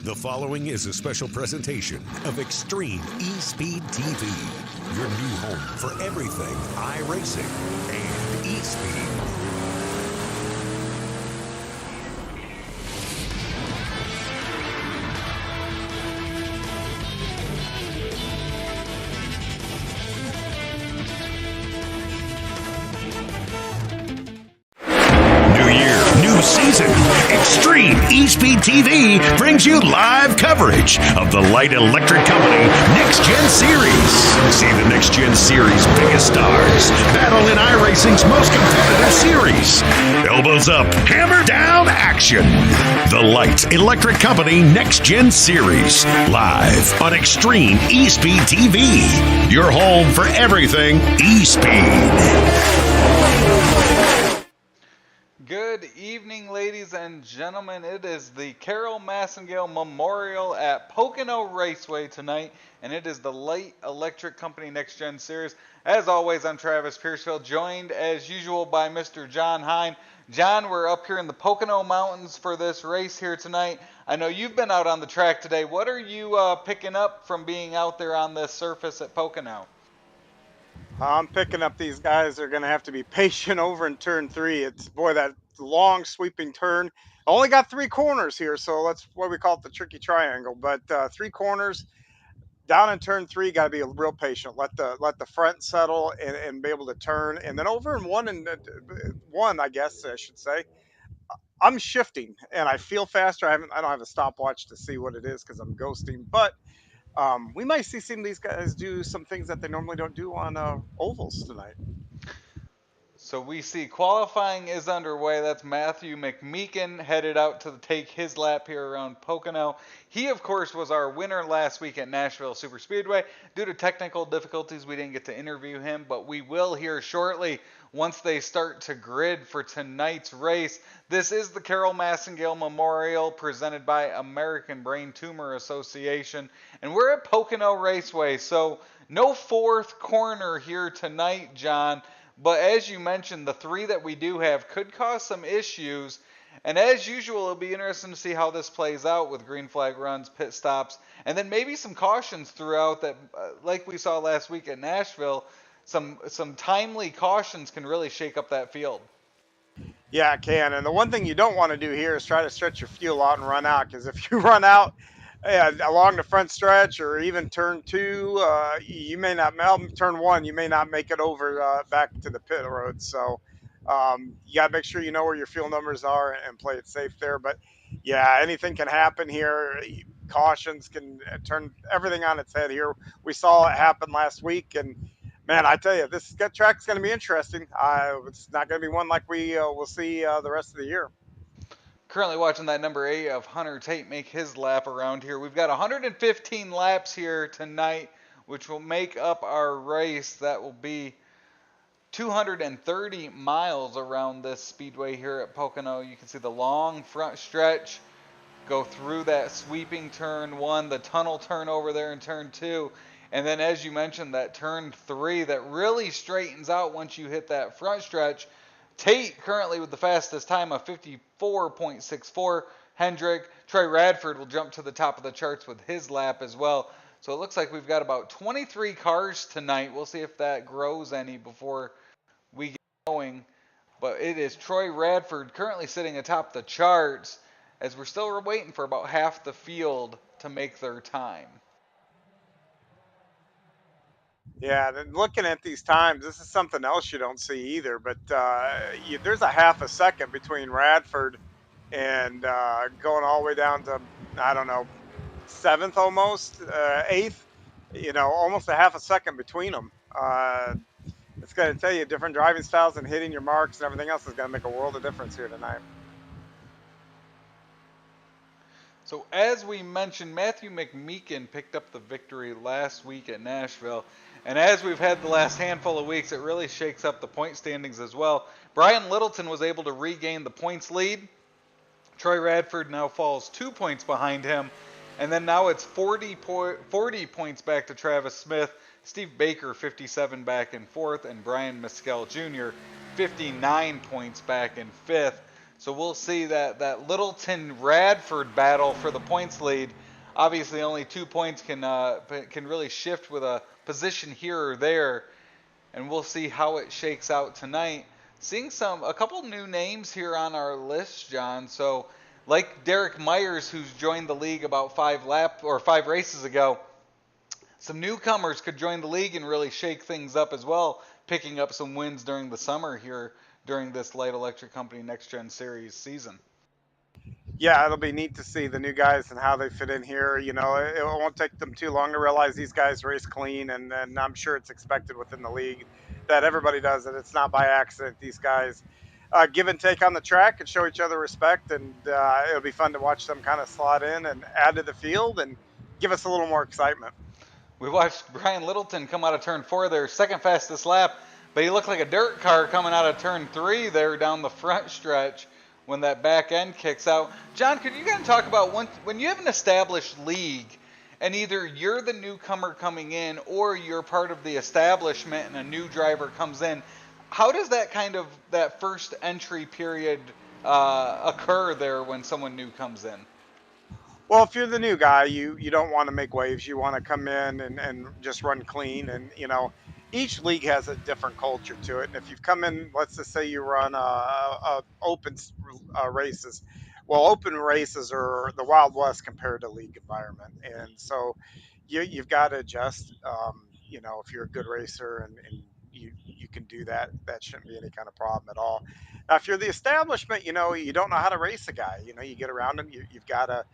The following is a special presentation of Extreme eSpeed TV, your new home for everything iRacing and eSpeed. Season. Extreme eSpeed TV brings you live coverage of the light electric company NextGen Series. See the NextGen Series' biggest stars battle in iRacing's most competitive series. Elbows up, hammer down action. The light electric company NextGen Series, live on Extreme eSpeed TV, your home for everything eSpeed. Good evening, ladies and gentlemen. It is the Carole Massengill Memorial at Pocono Raceway tonight, and it is the Light Electric Company Next Gen Series. As always, I'm Travis Piercefield, joined as usual by Mr. John Hine. John, we're up here in the Pocono Mountains for this race here tonight. I know you've been out on the track today. What are you picking up from being out there on this surface at Pocono? I'm picking up these guys are going to have to be patient over in turn 3. It's, boy, that long sweeping turn. Only got 3 corners here, so that's what we call it, the tricky triangle. But 3 corners down in turn 3, got to be real patient. Let the front settle and be able to turn. And then over in one, I guess I should say, I'm shifting and I feel faster. I don't have a stopwatch to see what it is because I'm ghosting, but we might see some of these guys do some things that they normally don't do on ovals tonight. So we see qualifying is underway. That's Matthew McMeekin headed out to take his lap here around Pocono. He, of course, was our winner last week at Nashville Superspeedway. Due to technical difficulties, we didn't get to interview him, but we will here shortly once they start to grid for tonight's race. This is the Carole Massengill Memorial presented by American Brain Tumor Association, and we're at Pocono Raceway, so no fourth corner here tonight, John. But as you mentioned, the 3 that we do have could cause some issues. And as usual, it'll be interesting to see how this plays out with green flag runs, pit stops, and then maybe some cautions throughout that, like we saw last week at Nashville, some timely cautions can really shake up that field. Yeah, it can. And the one thing you don't want to do here is try to stretch your fuel out and run out, because if you run out along the front stretch or even turn 2, you may not, turn 1, you may not make it over back to the pit road. So you got to make sure you know where your fuel numbers are and play it safe there. But yeah, anything can happen here. Cautions can turn everything on its head here. We saw it happen last week, and man, I tell you, this track's going to be interesting. It's not going to be one like we will see the rest of the year. Currently watching that number 8 of Hunter Tate make his lap around here. We've got 115 laps here tonight, which will make up our race. That will be 230 miles around this speedway here at Pocono. You can see the long front stretch go through that sweeping turn 1, the tunnel turn over there in turn 2, and then as you mentioned, that turn 3 that really straightens out once you hit that front stretch. Tate currently with the fastest time of 54.64. Hendrick, Troy Radford will jump to the top of the charts with his lap as well. So it looks like we've got about 23 cars tonight. We'll see if that grows any before we get going. But it is Troy Radford currently sitting atop the charts as we're still waiting for about half the field to make their time. Yeah, then looking at these times, this is something else you don't see either. But there's a half a second between Radford and going all the way down to, I don't know, 7th almost, 8th. You know, almost a half a second between them. It's going to tell you different driving styles and hitting your marks and everything else is going to make a world of difference here tonight. So as we mentioned, Matthew McMeekin picked up the victory last week at Nashville. And as we've had the last handful of weeks, it really shakes up the point standings as well. Brian Littleton was able to regain the points lead. Troy Radford now falls 2 points behind him. And then now it's 40 points back to Travis Smith. Steve Baker, 57 back in 4th. And Brian Mescal Jr., 59 points back in 5th. So we'll see that Littleton Radford battle for the points lead. Obviously, only 2 points can really shift with a position here or there, and we'll see how it shakes out tonight. Seeing a couple new names here on our list, John. So, like Derek Myers, who's joined the league about 5 races ago, some newcomers could join the league and really shake things up as well, picking up some wins during the summer here during this Light Electric Company Next Gen Series season. Yeah, it'll be neat to see the new guys and how they fit in here. It won't take them too long to realize these guys race clean, and I'm sure it's expected within the league that everybody does it. It's not by accident. These guys give and take on the track and show each other respect, and it'll be fun to watch them kind of slot in and add to the field and give us a little more excitement. We watched Brian Littleton come out of turn 4 there, second fastest lap, but he looked like a dirt car coming out of turn 3 there down the front stretch when that back end kicks out. John, could you kind of talk about when you have an established league and either you're the newcomer coming in or you're part of the establishment and a new driver comes in, how does that first entry period occur there when someone new comes in? Well, if you're the new guy, you don't want to make waves. You want to come in and just run clean. And each league has a different culture to it. And if you've come in, let's just say you run open races. Well, open races are the Wild West compared to league environment, and so you've got to adjust. If you're a good racer and you can do that, that shouldn't be any kind of problem at all. Now, if you're the establishment, you don't know how to race a guy. You get around him. You've got to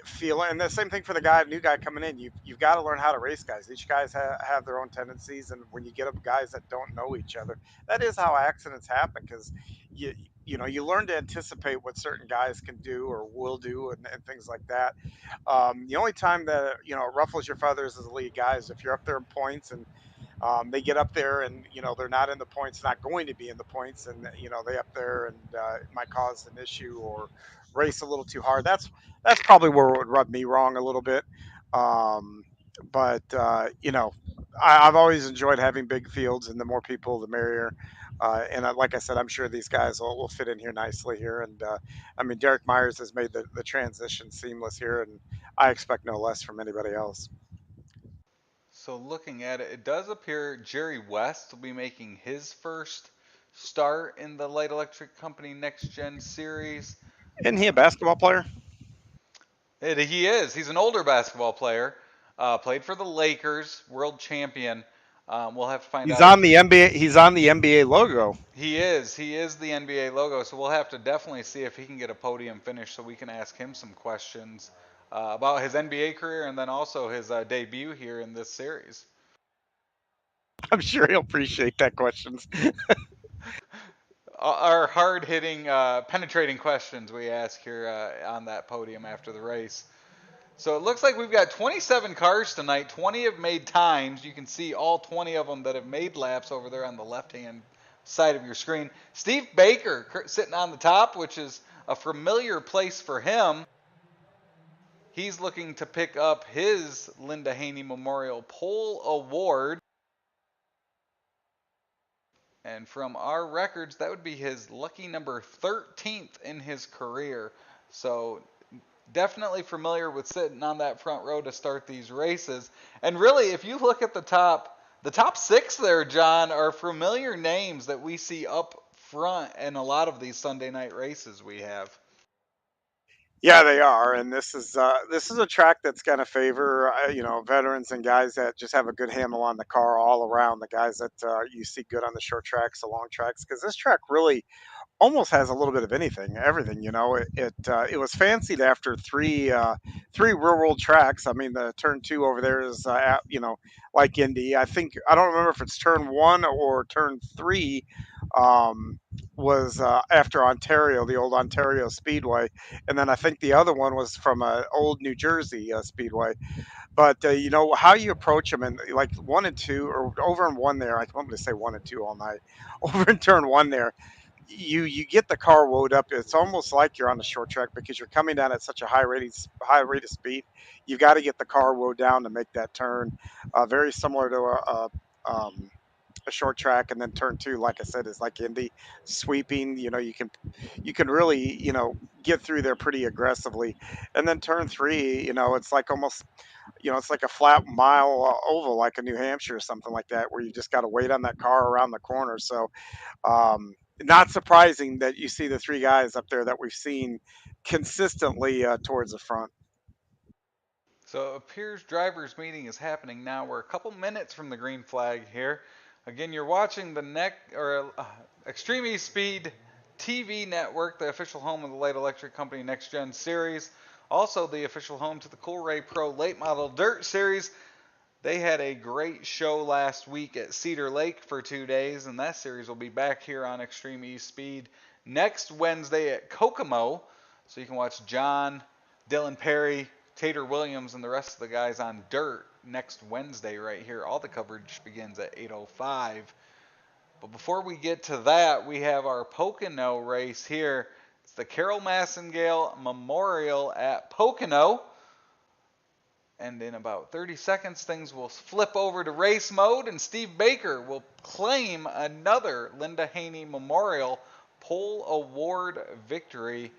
feel it. And the same thing for the new guy coming in. You've got to learn how to race guys. Each guys have their own tendencies, and when you get up guys that don't know each other, that is how accidents happen because you you learn to anticipate what certain guys can do or will do and things like that. The only time that it ruffles your feathers as a lead guy is if you're up there in points and they get up there and they're not in the points, not going to be in the points, and they up there and it might cause an issue or race a little too hard. That's probably where it would rub me wrong a little bit. Um, but I've always enjoyed having big fields, and the more people, the merrier. Like I said, I'm sure these guys will fit in here nicely here. And I mean, Derek Myers has made the transition seamless here, and I expect no less from anybody else. So looking at it, it does appear Jerry West will be making his first start in the Light Electric Company Next Gen Series. Isn't he a basketball player? He is. He's an older basketball player. Played for the Lakers, world champion. We'll have to find He's out if on the NBA. He's on the NBA logo. he is. He is the NBA logo. So we'll have to definitely see if he can get a podium finish, so we can ask him some questions about his NBA career and then also his debut here in this series. I'm sure he'll appreciate that questions. Our hard-hitting, penetrating questions we ask here on that podium after the race. So it looks like we've got 27 cars tonight. 20 have made times. You can see all 20 of them that have made laps over there on the left-hand side of your screen. Steve Baker sitting on the top, which is a familiar place for him. He's looking to pick up his Linda Haney Memorial Pole Award. And from our records, that would be his lucky number 13th in his career. So definitely familiar with sitting on that front row to start these races. And really, if you look at the top 6 there, John, are familiar names that we see up front in a lot of these Sunday night races we have. Yeah, they are, and this is a track that's going to favor veterans and guys that just have a good handle on the car all around. The guys that you see good on the short tracks, the long tracks, because this track really almost has a little bit of everything. It was fancied after three real world tracks. I mean, the turn 2 over there is like Indy. I don't remember if it's turn 1 or turn 3. Was after Ontario, the old Ontario Speedway, and then I think the other one was from old New Jersey Speedway. But how you approach them, and like 1 and 2, or over in 1 there. I'm going to say 1 and 2 all night. Over in turn 1 there, you get the car woed up. It's almost like you're on the short track because you're coming down at such a high rate of speed. You've got to get the car woed down to make that turn. Very similar to a short track, and then turn 2, like I said, is like Indy sweeping. You can really get through there pretty aggressively, and then turn 3, it's like almost it's like a flat mile oval, like a New Hampshire or something like that, where you just got to wait on that car around the corner. So not surprising that you see the 3 guys up there that we've seen consistently towards the front. So it appears drivers meeting is happening now. We're a couple minutes from the green flag here. Again, you're watching the Extreme eSpeed TV network, the official home of the light electric company NextGen series. Also the official home to the Cool Ray Pro late model dirt series. They had a great show last week at Cedar Lake for 2 days, and that series will be back here on Extreme eSpeed next Wednesday at Kokomo. So you can watch John, Dylan Perry, Tater Williams, and the rest of the guys on dirt next Wednesday right here. All the coverage begins at 8:05. But before we get to that, we have our Pocono race here. It's the Carole Massengill Memorial at Pocono. And in about 30 seconds, things will flip over to race mode, and Steve Baker will claim another Linda Haney Memorial Pole Award victory.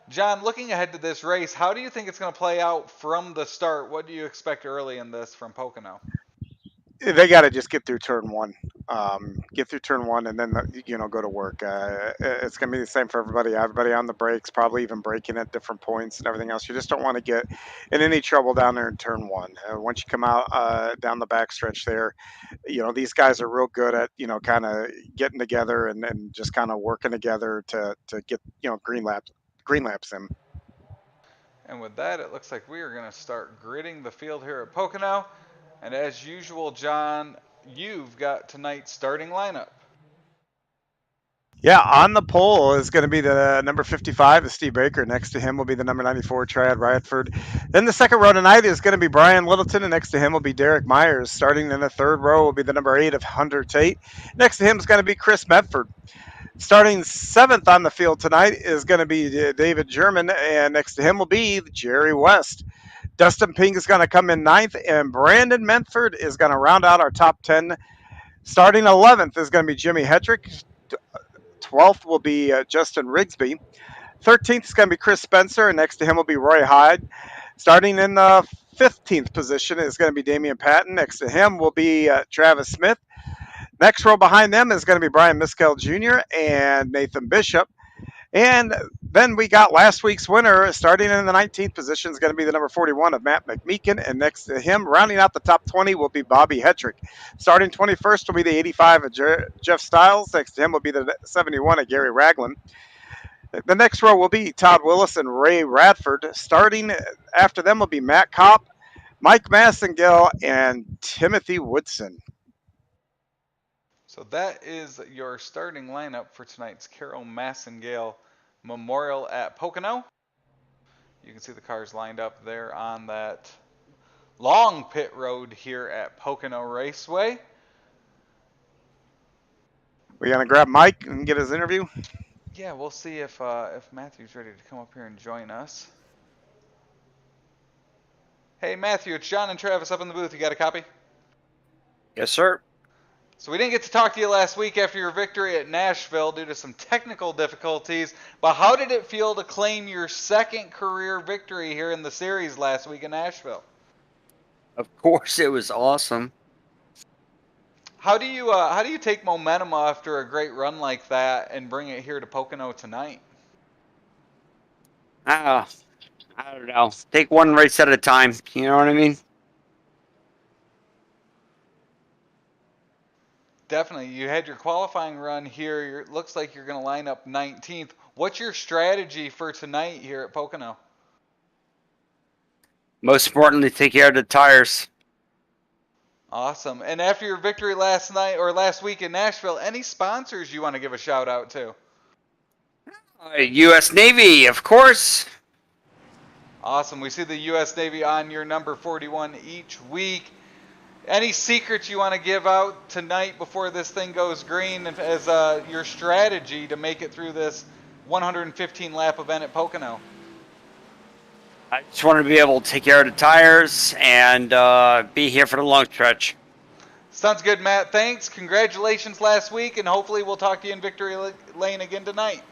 John, looking ahead to this race, how do you think it's going to play out from the start? What do you expect early in this from Pocono? They got to just get through turn 1, and then go to work. It's going to be the same for everybody. Everybody on the brakes, probably even braking at different points and everything else. You just don't want to get in any trouble down there in turn 1. Once you come out down the backstretch there, these guys are real good at kind of getting together and just kind of working together to get green laps in. And with that, it looks like we are going to start gridding the field here at Pocono. And as usual, John, you've got tonight's starting lineup. Yeah, on the pole is going to be the number 55, Steve Baker. Next to him will be the number 94, Chad Radford. Then the second row tonight is going to be Brian Littleton, and next to him will be Derek Myers. Starting in the third row will be the number 8 of Hunter Tate. Next to him is going to be Chris Medford. Starting 7th on the field tonight is going to be David German, and next to him will be Jerry West. Dustin Pink is going to come in 9th, and Brandon Medford is going to round out our top 10. Starting 11th is going to be Jimmy Hetrick. 12th will be Justin Rigsby. 13th is going to be Chris Spencer, and next to him will be Roy Hyde. Starting in the 15th position is going to be Damian Patton. Next to him will be Travis Smith. Next row behind them is going to be Brian Miskell Jr. and Nathan Bishop. And then we got last week's winner. Starting in the 19th position is going to be the number 41 of Matt McMeekin. And next to him, rounding out the top 20, will be Bobby Hetrick. Starting 21st will be the 85 of Jeff Stiles. Next to him will be the 71 of Gary Ragland. The next row will be Todd Willis and Ray Radford. Starting after them will be Matt Kopp, Mike Massengill, and Timothy Woodson. So that is your starting lineup for tonight's Carole Massengill Memorial at Pocono. You can see the cars lined up there on that long pit road here at Pocono Raceway. We gonna grab Mike and get his interview? Yeah, we'll see if Matthew's ready to come up here and join us. Hey Matthew, it's John and Travis up in the booth. You got a copy? Yes, sir. So we didn't get to talk to you last week after your victory at Nashville due to some technical difficulties, but how did it feel to claim your second career victory here in the series last week in Nashville? Of course, it was awesome. How do you take momentum after a great run like that and bring it here to Pocono tonight? I don't know. Take one race at a time. You know what I mean? Definitely. You had your qualifying run here. It looks like you're going to line up 19th. What's your strategy for tonight here at Pocono? Most importantly, take care of the tires. Awesome. And after your victory last week in Nashville, any sponsors you want to give a shout out to? U.S. Navy, of course. Awesome. We see the U.S. Navy on your number 41 each week. Any secrets you want to give out tonight before this thing goes green as your strategy to make it through this 115-lap event at Pocono? I just want to be able to take care of the tires and be here for the long stretch. Sounds good, Matt. Thanks. Congratulations last week, and hopefully we'll talk to you in Victory Lane again tonight.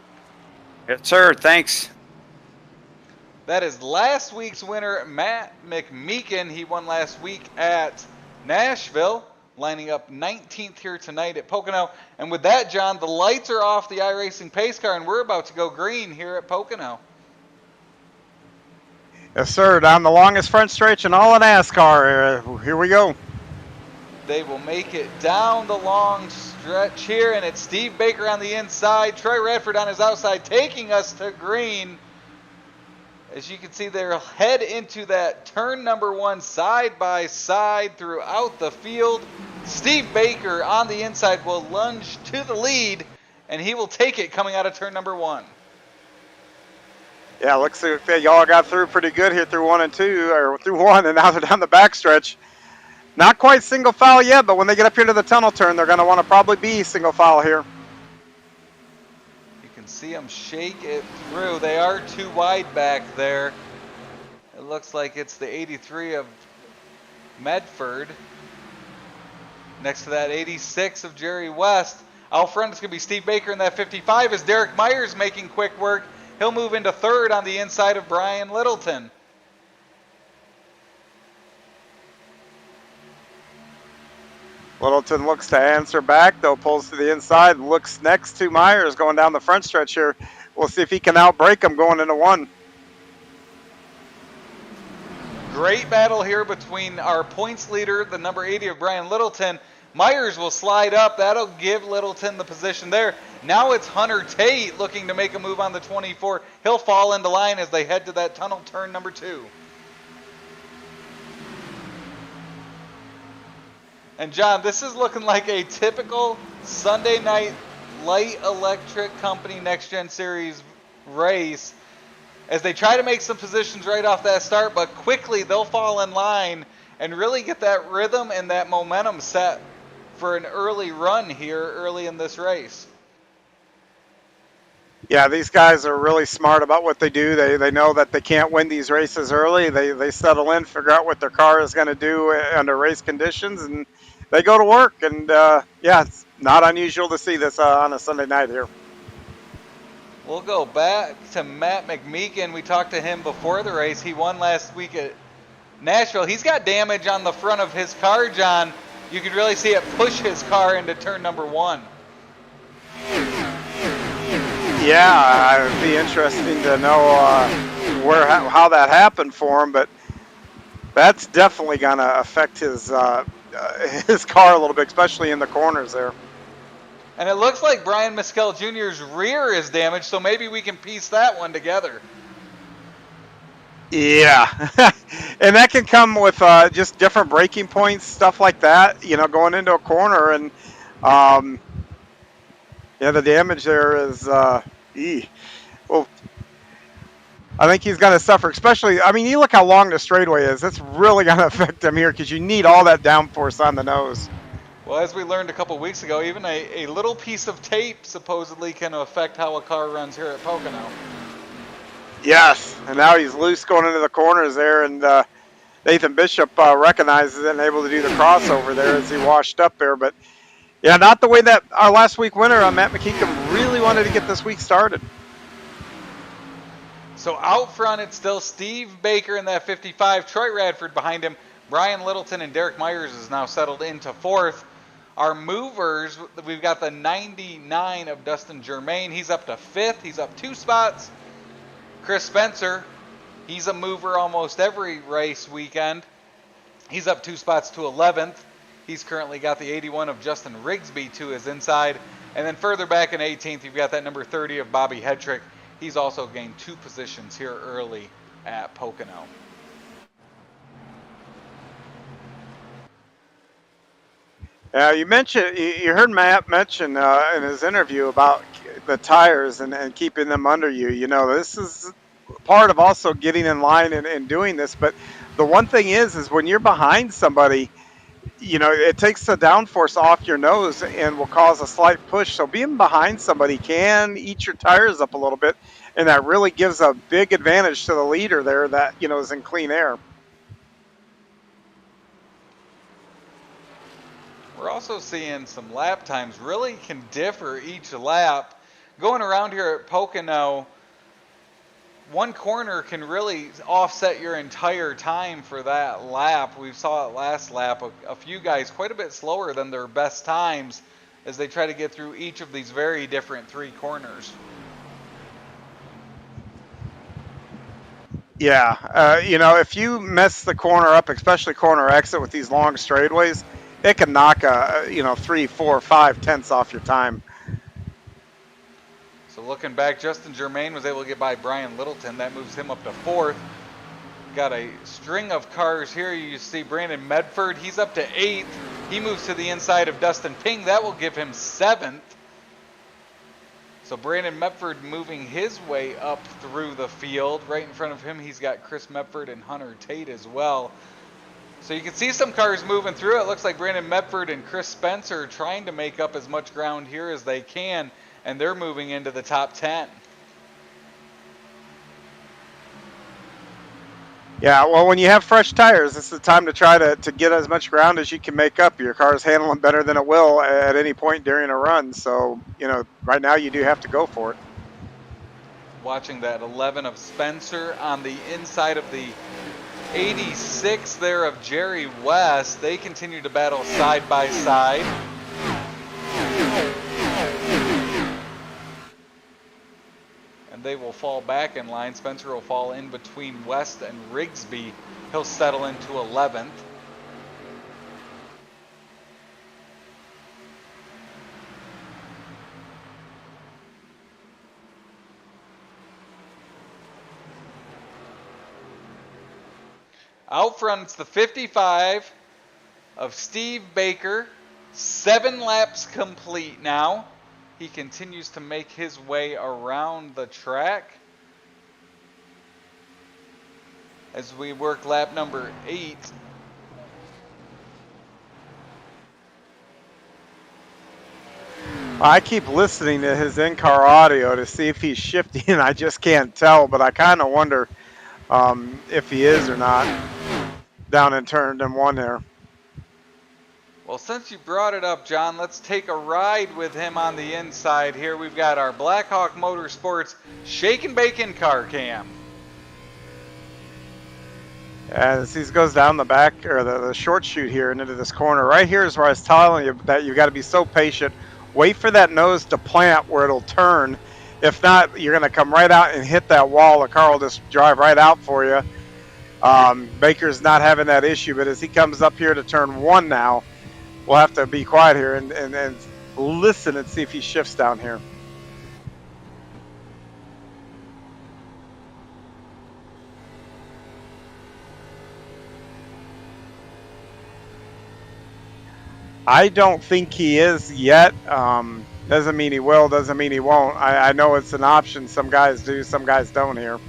Yes, sir. Thanks. That is last week's winner, Matt McMeekin. He won last week at Nashville, lining up 19th here tonight at Pocono. And with that, John, the lights are off the iRacing pace car, and we're about to go green here at Pocono. Yes, sir. Down the longest front stretch in all of NASCAR. Here we go. They will make it down the long stretch here, and it's Steve Baker on the inside, Troy Radford on his outside, taking us to green. As you can see, they'll head into that turn number 1 side by side throughout the field. Steve Baker on the inside will lunge to the lead, and he will take it coming out of turn number 1. Yeah, looks like y'all got through pretty good here through 1 and 2, or through 1, and now they're down the backstretch. Not quite single file yet, but when they get up here to the tunnel turn, they're going to want to probably be single file here. You can see them shake it through. They are too wide back there. It looks like it's the 83 of Medford. Next to that 86 of Jerry West. Out front, it's going to be Steve Baker in that 55 as Derek Myers making quick work. He'll move into third on the inside of Brian Littleton. Littleton looks to answer back, though, pulls to the inside, looks next to Myers going down the front stretch here. We'll see if he can outbreak him going into 1. Great battle here between our points leader, the number 80 of Brian Littleton. Myers will slide up. That'll give Littleton the position there. Now it's Hunter Tate looking to make a move on the 24. He'll fall into line as they head to that tunnel turn number 2. And John, this is looking like a typical Sunday night light electric company NextGen Series race as they try to make some positions right off that start, but quickly they'll fall in line and really get that rhythm and that momentum set for an early run here early in this race. Yeah, these guys are really smart about what they do. They know that they can't win these races early. They settle in, figure out what their car is going to do under race conditions, and they go to work. And, yeah, it's not unusual to see this on a Sunday night here. We'll go back to Matt McMeekin. We talked to him before the race. He won last week at Nashville. He's got damage on the front of his car, John. You could really see it push his car into turn number 1. Yeah, it'd be interesting to know how that happened for him, but that's definitely going to affect his car a little bit, especially in the corners there. And it looks like Brian Mescal Jr.'s rear is damaged, so maybe we can piece that one together. Yeah, and that can come with just different braking points, stuff like that, you know, going into a corner. And, yeah, the damage there is, well, I think he's going to suffer, especially, I mean, you look how long the straightaway is. It's really going to affect him here because you need all that downforce on the nose. Well, as we learned a couple weeks ago, even a little piece of tape supposedly can affect how a car runs here at Pocono. Yes, and now he's loose going into the corners there, and Nathan Bishop recognizes it and able to do the crossover there as he washed up there. But, yeah, not the way that our last week winner, Matt McKeecum, really wanted to get this week started. So out front, it's still Steve Baker in that 55, Troy Radford behind him, Brian Littleton and Derek Myers is now settled into 4th. Our movers, we've got the 99 of Dustin Germain. He's up to 5th. He's up 2 spots. Chris Spencer, he's a mover almost every race weekend. He's up 2 spots to 11th. He's currently got the 81 of Justin Rigsby to his inside. And then further back in 18th, you've got that number 30 of Bobby Hedrick. He's also gained 2 positions here early at Pocono. You mentioned, you heard Matt mention in his interview about the tires and keeping them under you. You know, this is part of also getting in line and doing this. But the one thing is when you're behind somebody, you know, it takes the downforce off your nose and will cause a slight push. So being behind somebody can eat your tires up a little bit, and that really gives a big advantage to the leader there that, you know, is in clean air. also seeing some lap times really can differ each lap. Going around here at Pocono, one corner can really offset your entire time for that lap. We saw it last lap, a few guys quite a bit slower than their best times as they try to get through each of these very different 3 corners. Yeah, you know, if you mess the corner up, especially corner exit with these long straightaways, it can knock you know, 3, 4, 5 tenths off your time. So looking back, Justin Germain was able to get by Brian Littleton. That moves him up to 4th. Got a string of cars here. You see Brandon Medford. He's up to 8th. He moves to the inside of Dustin Ping. That will give him 7th. So Brandon Medford moving his way up through the field. Right in front of him, he's got Chris Medford and Hunter Tate as well. So you can see some cars moving through. It looks like Brandon Medford and Chris Spencer trying to make up as much ground here as they can, and they're moving into the top 10. Yeah, well, when you have fresh tires, this is the time to try to get as much ground as you can make up. Your car's handling better than it will at any point during a run. So, you know, right now you do have to go for it. Watching that 11 of Spencer on the inside of the 86 there of Jerry West. They continue to battle side by side. And they will fall back in line. Spencer will fall in between West and Rigsby. He'll settle into 11th. Out front, it's the 55 of Steve Baker. 7 laps complete now. He continues to make his way around the track as we work lap number 8. I keep listening to his in-car audio to see if he's shifting. I just can't tell, but I kind of wonder if he is or not down in turn 1 there. Well, since you brought it up, John, let's take a ride with him on the inside here. We've got our Blackhawk Motorsports Shake and Bacon car cam. As he goes down the back, or the short chute here and into this corner. Right here is where I was telling you that you got to be so patient. Wait for that nose to plant where it'll turn. If not, you're going to come right out and hit that wall. The car will just drive right out for you. Baker's not having that issue, but as he comes up here to turn 1 now, we'll have to be quiet here and listen and see if he shifts down here. I don't think he is yet. Doesn't mean he will, doesn't mean he won't. I know it's an option. Some guys do, some guys don't here.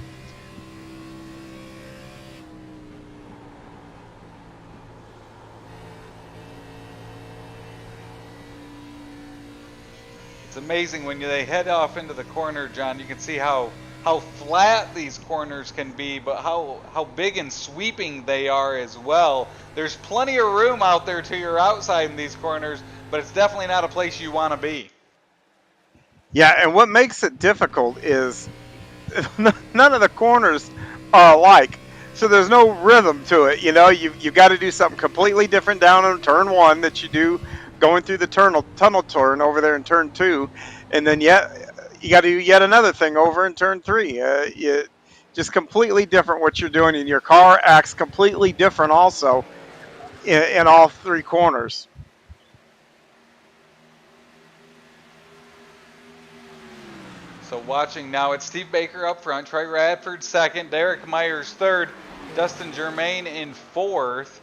It's amazing when they head off into the corner, John. You can see how flat these corners can be, but how big and sweeping they are as well. There's plenty of room out there to your outside in these corners, but it's definitely not a place you want to be. Yeah, and what makes it difficult is none of the corners are alike, so there's no rhythm to it. You know, you've got to do something completely different down on turn 1 that you do going through the tunnel turn over there in turn 2, and then you got to do yet another thing over in turn 3. Just completely different what you're doing, and your car acts completely different also in all 3 corners. So watching now, it's Steve Baker up front, Trey Radford 2nd, Derek Myers 3rd, Dustin Germain in 4th.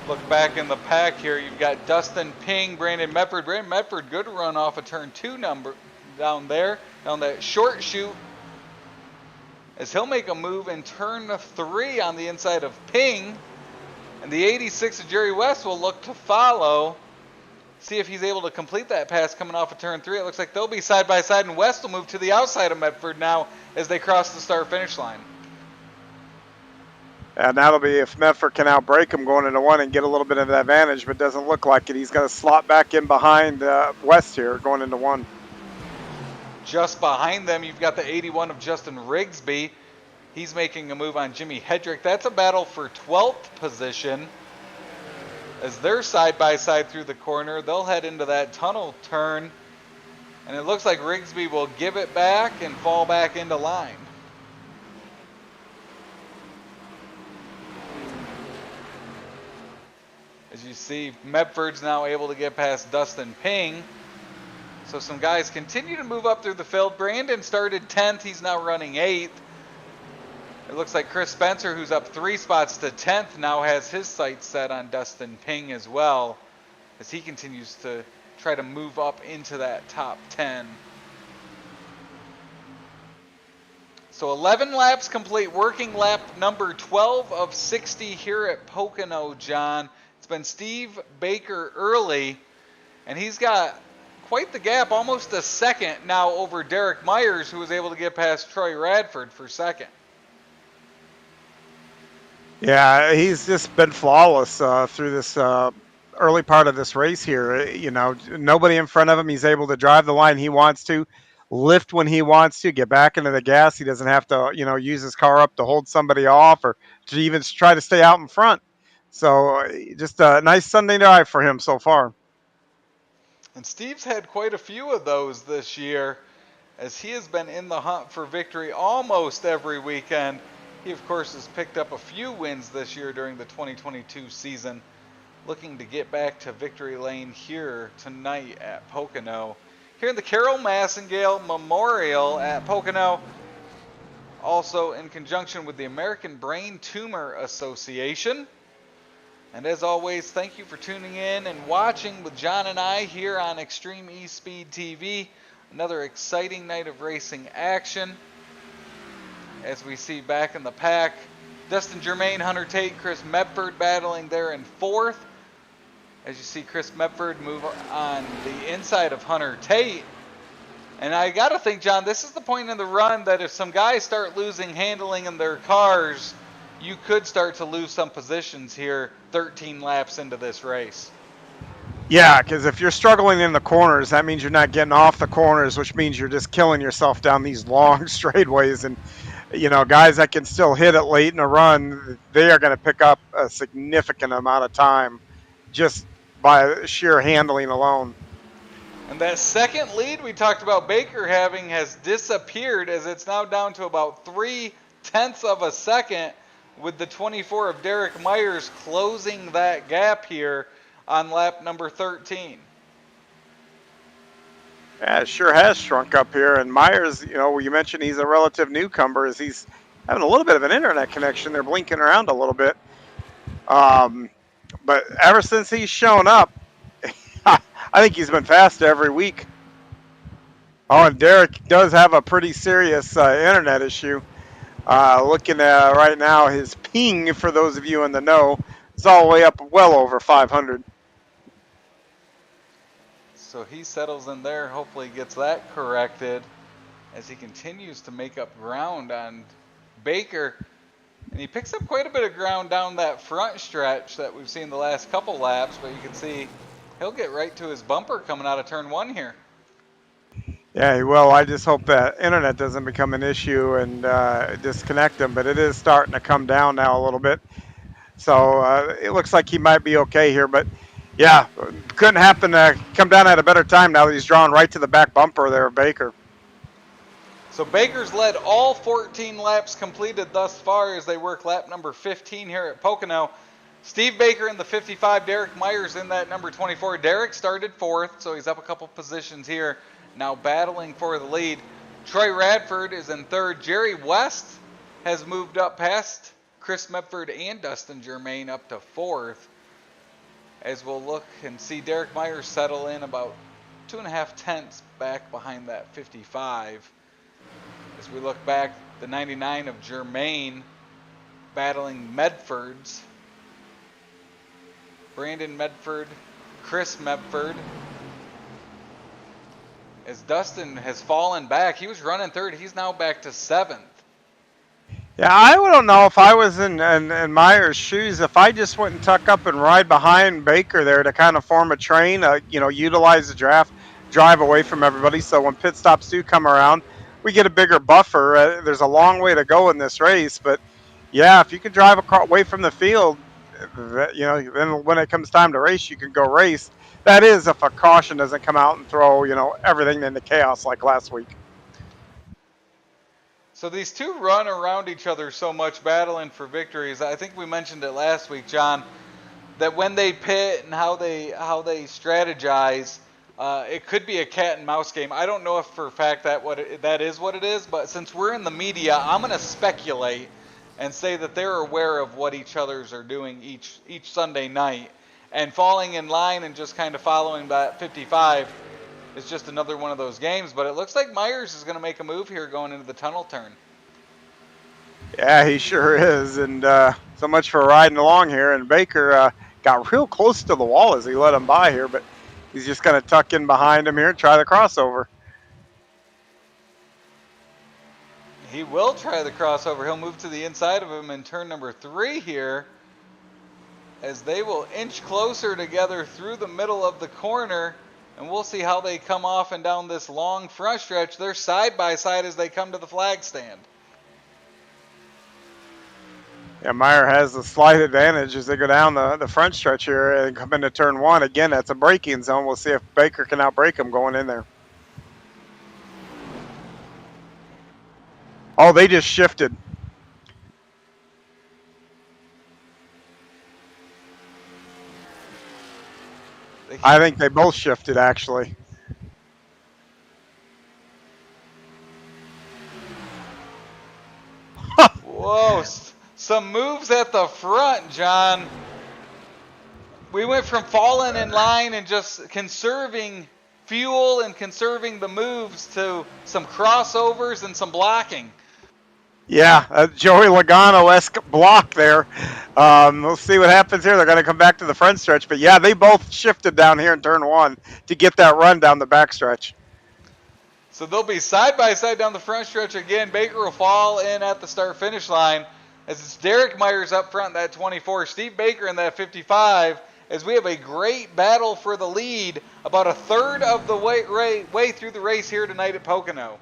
Look back in the pack here, you've got Dustin Ping, Brandon Medford. Brandon Medford, good run off a turn 2 number down there, down that short chute, as he'll make a move in turn 3 on the inside of Ping. And the 86 of Jerry West will look to follow. See if he's able to complete that pass coming off of turn 3. It looks like they'll be side by side, and West will move to the outside of Medford now as they cross the start-finish line. And that'll be if Medford can outbreak him going into one and get a little bit of that advantage, but doesn't look like it. He's got to slot back in behind West here going into one. Just behind them, you've got the 81 of Justin Rigsby. He's making a move on Jimmy Hedrick. That's a battle for 12th position. As they're side by side through the corner, they'll head into that tunnel turn. And it looks like Rigsby will give it back and fall back into line. As you see, Medford's now able to get past Dustin Ping. So some guys continue to move up through the field. Brandon started 10th. He's now running 8th. It looks like Chris Spencer, who's up 3 spots to 10th, now has his sights set on Dustin Ping as well, as he continues to try to move up into that top 10. So 11 laps complete, working lap number 12 of 60 here at Pocono, John. It's been Steve Baker early, and he's got quite the gap, almost a second now over Derek Myers, who was able to get past Troy Radford for second. Yeah, he's just been flawless through this early part of this race here. You know, nobody in front of him. He's able to drive the line he wants to, lift when he wants to, get back into the gas. He doesn't have to, you know, use his car up to hold somebody off or to even try to stay out in front. So just a nice Sunday drive for him so far. And Steve's had quite a few of those this year, as he has been in the hunt for victory almost every weekend. He, of course, has picked up a few wins this year during the 2022 season, looking to get back to victory lane here tonight at Pocono. Here in the Carole Massengill Memorial at Pocono, also in conjunction with the American Brain Tumor Association. And as always, thank you for tuning in and watching with John and I here on Extreme eSpeed TV. Another exciting night of racing action. As we see back in the pack, Dustin Germain, Hunter Tate, Chris Medford battling there in 4th. As you see Chris Medford move on the inside of Hunter Tate. And I got to think, John, this is the point in the run that if some guys start losing handling in their cars, you could start to lose some positions here 13 laps into this race. Yeah, because if you're struggling in the corners, that means you're not getting off the corners, which means you're just killing yourself down these long straightaways. And, you know, guys that can still hit it late in a run, they are going to pick up a significant amount of time just by sheer handling alone. And that second lead we talked about Baker having has disappeared, as it's now down to about 0.3 of a second, with the 24 of Derek Myers closing that gap here on lap number 13. Yeah, it sure has shrunk up here. And Myers, you know, you mentioned he's a relative newcomer, as he's having a little bit of an internet connection. They're blinking around a little bit. But ever since he's shown up, I think he's been fast every week. Oh, and Derek does have a pretty serious internet issue. Looking at right now, his ping, for those of you in the know, is all the way up well over 500. So he settles in there, hopefully gets that corrected as he continues to make up ground on Baker. And he picks up quite a bit of ground down that front stretch that we've seen the last couple laps, but you can see he'll get right to his bumper coming out of turn 1 here. Yeah, well, I just hope that internet doesn't become an issue and disconnect him, but it is starting to come down now a little bit. So it looks like he might be okay here, but yeah, couldn't happen to come down at a better time now that he's drawn right to the back bumper there of Baker. So Baker's led all 14 laps completed thus far as they work lap number 15 here at Pocono. Steve Baker in the 55, Derek Myers in that number 24. Derek started 4th, so he's up a couple positions here, now battling for the lead. Troy Radford is in 3rd. Jerry West has moved up past Chris Medford and Dustin Germain up to 4th. As we'll look and see Derek Myers settle in about 2.5 back behind that 55. As we look back, the 99 of Germain battling Medford's. Brandon Medford, Chris Medford. As Dustin has fallen back, he was running 3rd, he's now back to 7th. Yeah, I don't know if I was in Meyer's shoes, if I just went and tuck up and ride behind Baker there to kind of form a train, utilize the draft, drive away from everybody. So when pit stops do come around, we get a bigger buffer. There's a long way to go in this race, but yeah, if you can drive away from the field, then when it comes time to race, you can go race. That is, if a caution doesn't come out and throw, everything into chaos like last week. So these two run around each other so much, battling for victories. I think we mentioned it last week, John, that when they pit and how they strategize, it could be a cat and mouse game. I don't know if for a fact that is what it is, but since we're in the media, I'm going to speculate and say that they're aware of what each others are doing each Sunday night, and falling in line and just kind of following that 55 is just another one of those games. But it looks like Myers is going to make a move here going into the tunnel turn. Yeah, he sure is, and so much for riding along here. And Baker got real close to the wall as he let him by here, but he's just going to tuck in behind him here and try the crossover. He will try the crossover. He'll move to the inside of him in turn number 3 here, as they will inch closer together through the middle of the corner, and we'll see how they come off and down this long front stretch. They're side by side as they come to the flag stand. Yeah, Meyer has the slight advantage as they go down the front stretch here and come into turn 1. Again, that's a braking zone. We'll see if Baker can outbrake him going in there. Oh, they just shifted. I think they both shifted, actually. Whoa, some moves at the front, John. We went from falling in line and just conserving fuel and conserving the moves to some crossovers and some blocking. Yeah, Joey Logano-esque block there. We'll see what happens here. They're going to come back to the front stretch. But, yeah, they both shifted down here in turn 1 to get that run down the back stretch. So they'll be side by side down the front stretch again. Baker will fall in at the start-finish line as it's Derek Myers up front in that 24, Steve Baker in that 55, as we have a great battle for the lead about a third of the way through the race here tonight at Pocono.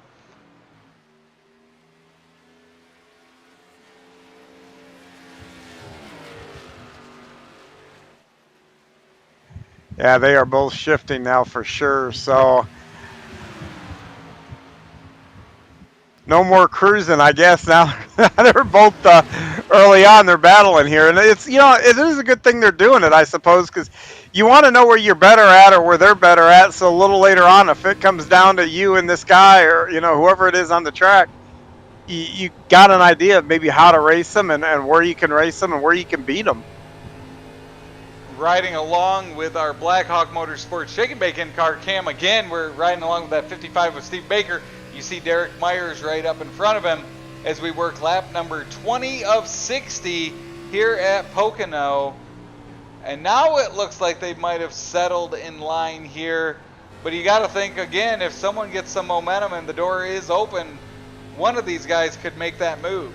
Yeah, they are both shifting now for sure. So no more cruising, I guess. Now they're both early on. They're battling here, and it is a good thing they're doing it, I suppose, because you want to know where you're better at or where they're better at. So a little later on, if it comes down to you and this guy or whoever it is on the track, you got an idea of maybe how to race them and where you can race them and where you can beat them. Riding along with our Blackhawk Motorsports Shake and Bacon car, Cam, again, we're riding along with that 55 with Steve Baker. You see Derek Myers right up in front of him as we work lap number 20 of 60 here at Pocono. And now it looks like they might have settled in line here. But you got to think, again, if someone gets some momentum and the door is open, one of these guys could make that move.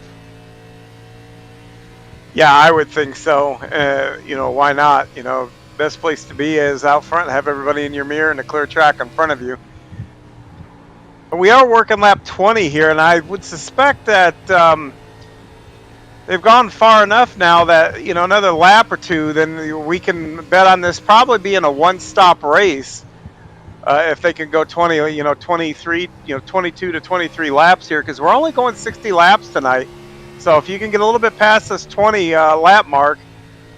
Yeah, I would think so. Why not? Best place to be is out front, have everybody in your mirror and a clear track in front of you. We are working lap 20 here, and I would suspect that they've gone far enough now that, another lap or two, then we can bet on this probably being a one-stop race. If they can go 22 to 23 laps here, because we're only going 60 laps tonight. So if you can get a little bit past this 20 lap mark,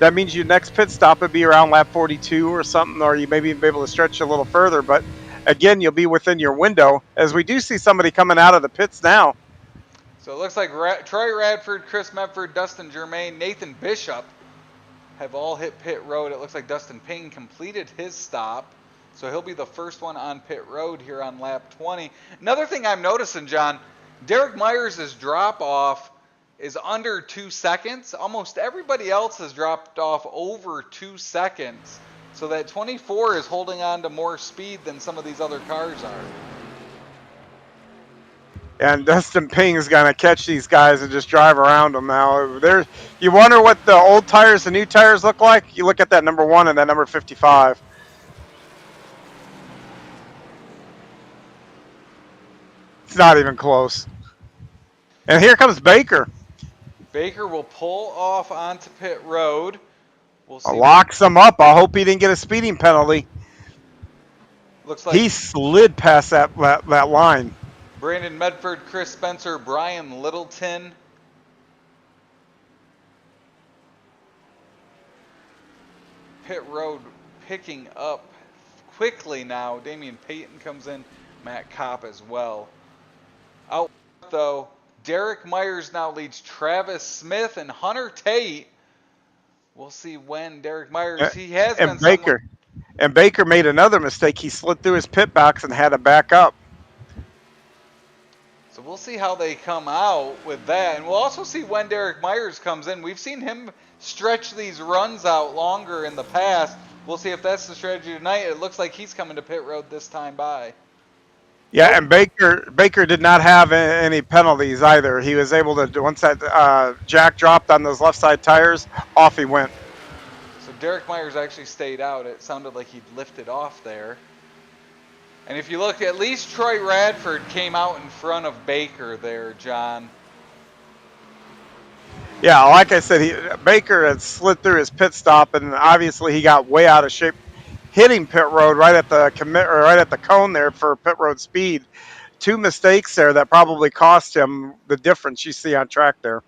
that means your next pit stop would be around lap 42 or something, or you maybe be able to stretch a little further. But again, you'll be within your window, as we do see somebody coming out of the pits now. So it looks like Troy Radford, Chris Medford, Dustin Germain, Nathan Bishop have all hit pit road. It looks like Dustin Payne completed his stop, so he'll be the first one on pit road here on lap 20. Another thing I'm noticing, John, Derek Myers' drop-off is under 2 seconds. Almost everybody else has dropped off over 2 seconds. So that 24 is holding on to more speed than some of these other cars are. And Dustin Ping is going to catch these guys and just drive around them now. You wonder what the old tires and new tires look like? You look at that number 1 and that number 55. It's not even close. And here comes Baker. Baker will pull off onto pit road. We'll see. Locks him up. I hope he didn't get a speeding penalty. Looks like he slid past that line. Brandon Medford, Chris Spencer, Brian Littleton. Pit road picking up quickly now. Damian Payton comes in. Matt Kopp as well. Out though, Derek Myers now leads Travis Smith and Hunter Tate. We'll see when Derek Myers, he has and been Baker. And Baker made another mistake. He slid through his pit box and had to back up. So we'll see how they come out with that. And we'll also see when Derek Myers comes in. We've seen him stretch these runs out longer in the past. We'll see if that's the strategy tonight. It looks like he's coming to pit road this time by. Yeah, and Baker did not have any penalties either. He was able to, once that jack dropped on those left side tires, off he went. So Derek Myers actually stayed out. It sounded like he'd lifted off there. And if you look, at least Troy Radford came out in front of Baker there, John. Yeah, like I said, Baker had slid through his pit stop, and obviously he got way out of shape, hitting pit road right at the cone there for pit road speed. 2 mistakes there that probably cost him the difference you see on track there.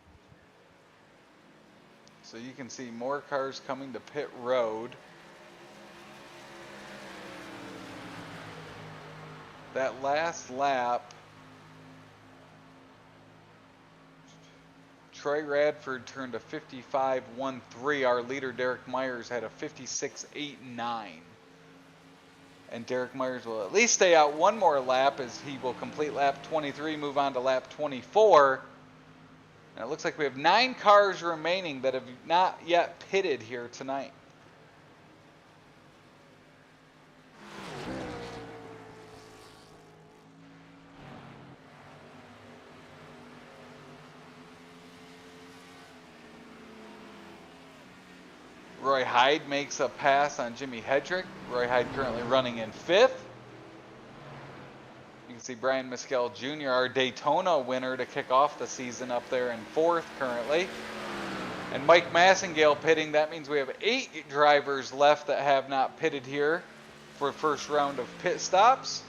So you can see more cars coming to pit road. That last lap, Troy Radford turned a 55.13. Our leader, Derek Myers, had a 56.89. And Derek Myers will at least stay out one more lap as he will complete lap 23, move on to lap 24. And it looks like we have 9 cars remaining that have not yet pitted here tonight. Roy Hyde makes a pass on Jimmy Hedrick. Roy Hyde currently running in 5th. You can see Brian Massengill Jr., our Daytona winner to kick off the season, up there in 4th currently. And Mike Massengill pitting. That means we have 8 drivers left that have not pitted here for first round of pit stops.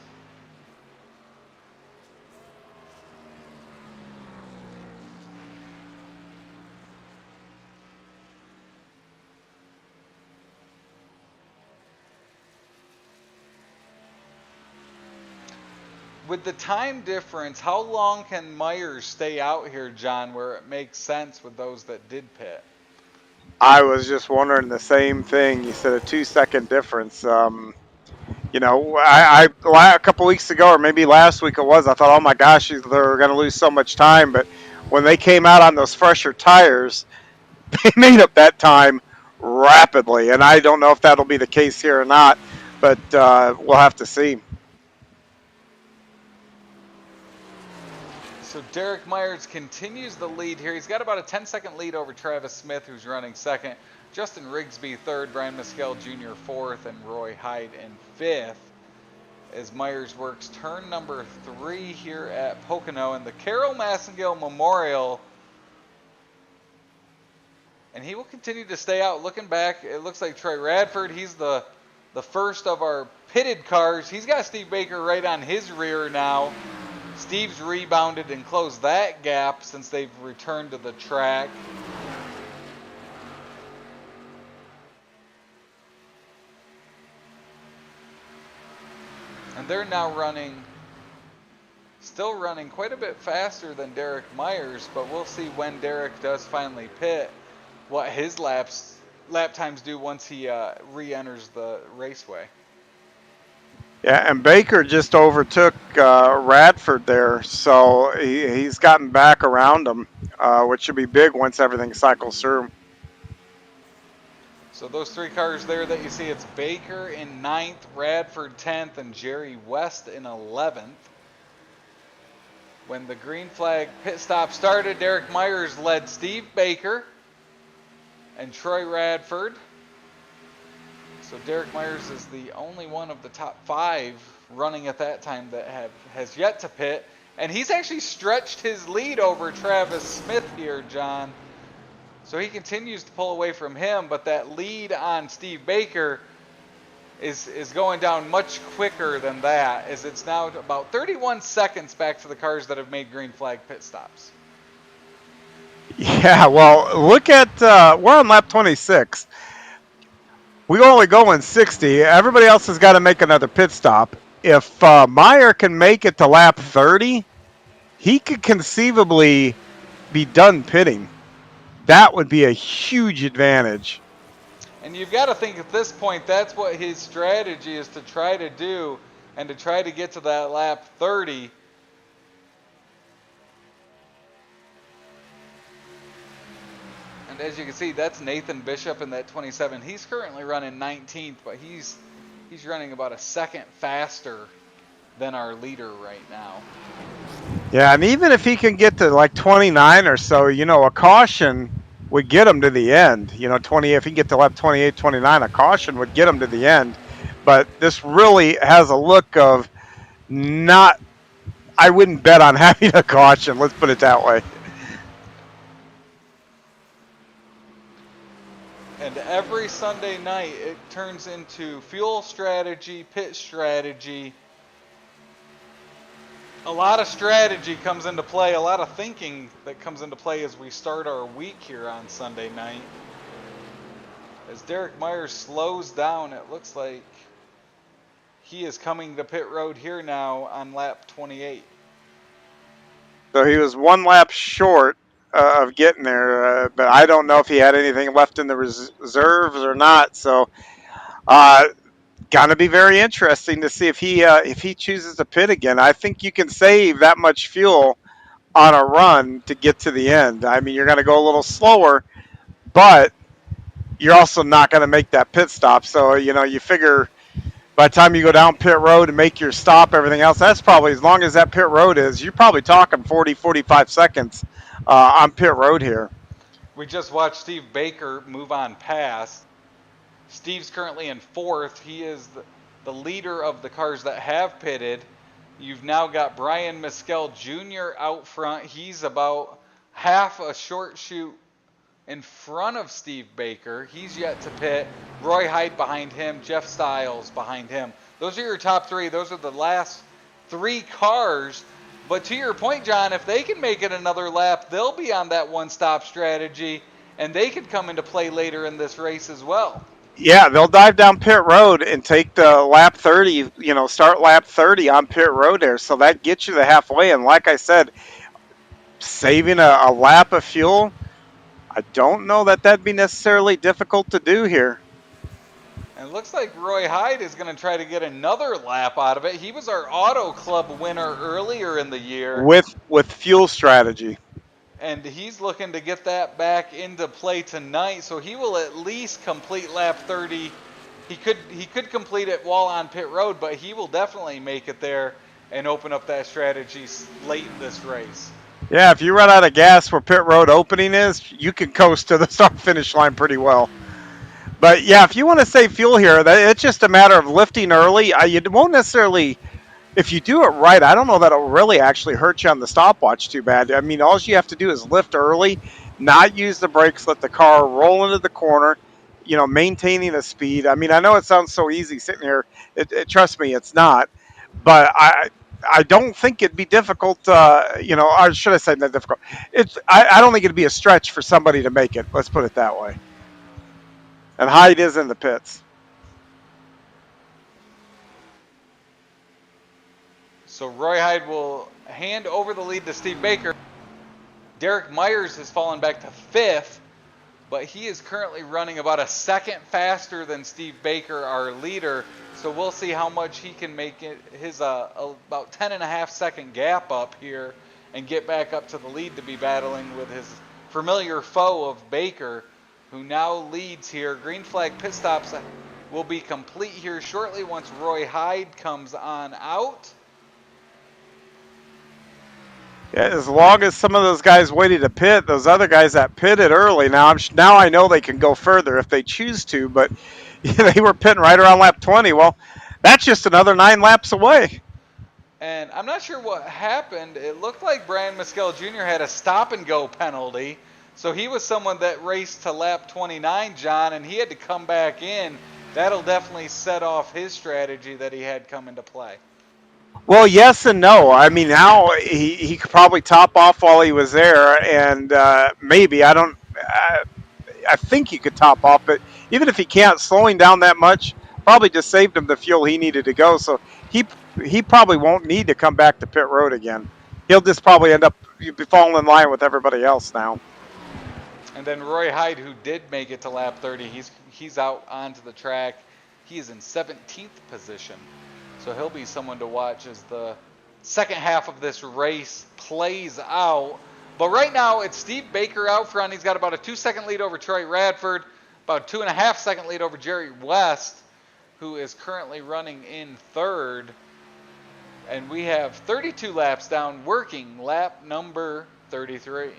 With the time difference, how long can Myers stay out here, John, where it makes sense with those that did pit? I was just wondering the same thing. You said a 2-second difference. You know, a couple weeks ago, or maybe last week it was, I thought, oh my gosh, they're going to lose so much time. But when they came out on those fresher tires, they made up that time rapidly. And I don't know if that'll be the case here or not, but we'll have to see. So Derek Myers continues the lead here. He's got about a 10-second lead over Travis Smith, who's running 2nd. Justin Rigsby 3rd, Brian Massengill Jr. 4th, and Roy Hyde in 5th. As Myers works turn number 3 here at Pocono in the Carole Massengill Memorial. And he will continue to stay out. Looking back, it looks like Troy Radford, he's the first of our pitted cars. He's got Steve Baker right on his rear now. Steve's rebounded and closed that gap since they've returned to the track. And they're now still running quite a bit faster than Derek Myers, but we'll see when Derek does finally pit what his lap times do once he re-enters the raceway. Yeah, and Baker just overtook Radford there, so he's gotten back around him, which should be big once everything cycles through. So those 3 cars there that you see, it's Baker in 9th, Radford 10th, and Jerry West in 11th. When the green flag pit stop started, Derek Myers led Steve Baker and Troy Radford. So Derek Myers is the only one of the top 5 running at that time that has yet to pit. And he's actually stretched his lead over Travis Smith here, John. So he continues to pull away from him, but that lead on Steve Baker is going down much quicker than that, as it's now about 31 seconds back to the cars that have made green flag pit stops. Yeah, well, look at, we're on lap 26. We only go in 60. Everybody else has got to make another pit stop. If Meyer can make it to lap 30, he could conceivably be done pitting. That would be a huge advantage. And you've got to think at this point, that's what his strategy is to try to do, and to try to get to that lap 30. And as you can see, that's Nathan Bishop in that 27. He's currently running 19th, but he's running about a second faster than our leader right now. Yeah, and even if he can get to like 29 or so, a caution would get him to the end. 20, if he can get to lap 28, 29, a caution would get him to the end. But this really has a look of not, I wouldn't bet on having a caution, let's put it that way. And every Sunday night, it turns into fuel strategy, pit strategy. A lot of strategy comes into play, a lot of thinking that comes into play as we start our week here on Sunday night. As Derek Myers slows down, it looks like he is coming to pit road here now on lap 28. So he was 1 lap short of getting there, but I don't know if he had anything left in the reserves or not. So, gonna be very interesting to see if he chooses to pit again. I think you can save that much fuel on a run to get to the end. I mean, you're gonna go a little slower, but you're also not gonna make that pit stop. So you figure by the time you go down pit road and make your stop, everything else, that's probably, as long as that pit road is, you're probably talking 40, 45 seconds on pit road here. We just watched Steve Baker move on past. Steve's currently in 4th. He is the leader of the cars that have pitted. You've now got Brian Mescal Jr. out front. He's about half a short chute in front of Steve Baker. He's yet to pit. Roy Hyde behind him. Jeff Stiles behind him. Those are your top 3. Those are the last 3 cars. But to your point, John, if they can make it another lap, they'll be on that one-stop strategy, and they could come into play later in this race as well. Yeah, they'll dive down pit road and take the lap 30, start lap 30 on pit road there. So that gets you the halfway. And like I said, saving a lap of fuel, I don't know that that'd be necessarily difficult to do here. And it looks like Roy Hyde is going to try to get another lap out of it. He was our Auto Club winner earlier in the year. With fuel strategy. And he's looking to get that back into play tonight, so he will at least complete lap 30. He could complete it while on pit road, but he will definitely make it there and open up that strategy late in this race. Yeah, if you run out of gas where pit road opening is, you can coast to the start-finish line pretty well. But yeah, if you want to save fuel here, it's just a matter of lifting early. You won't necessarily, if you do it right, I don't know that it'll really actually hurt you on the stopwatch too bad. I mean, all you have to do is lift early, not use the brakes, let the car roll into the corner, maintaining the speed. I mean, I know it sounds so easy sitting here. Trust me, it's not. But I don't think it'd be difficult, or should I say not difficult? I don't think it'd be a stretch for somebody to make it. Let's put it that way. And Hyde is in the pits. So Roy Hyde will hand over the lead to Steve Baker. Derek Myers has fallen back to 5th, but he is currently running about a second faster than Steve Baker, our leader. So we'll see how much he can make it his about 10.5 second gap up here and get back up to the lead to be battling with his familiar foe of Baker, who now leads here. Green flag pit stops will be complete here shortly once Roy Hyde comes on out. Yeah, as long as some of those guys waited to pit, those other guys that pitted early, now I know they can go further if they choose to, but they were pitting right around lap 20. Well, that's just another 9 laps away. And I'm not sure what happened. It looked like Brian Mescal Jr. had a stop and go penalty. So he was someone that raced to lap 29, John, and he had to come back in. That'll definitely set off his strategy that he had come into play. Well, yes and no. I mean, now he could probably top off while he was there, and maybe I think he could top off, but even if he can't, slowing down that much probably just saved him the fuel he needed to go. So he probably won't need to come back to pit road again. He'll just probably end up falling in line with everybody else now. And then Roy Hyde, who did make it to lap 30, he's out onto the track. He is in 17th position. So he'll be someone to watch as the second half of this race plays out. But right now, it's Steve Baker out front. He's got about a 2-second lead over Troy Radford, about a 2.5-second lead over Jerry West, who is currently running in third. And we have 32 laps down, working lap number 33.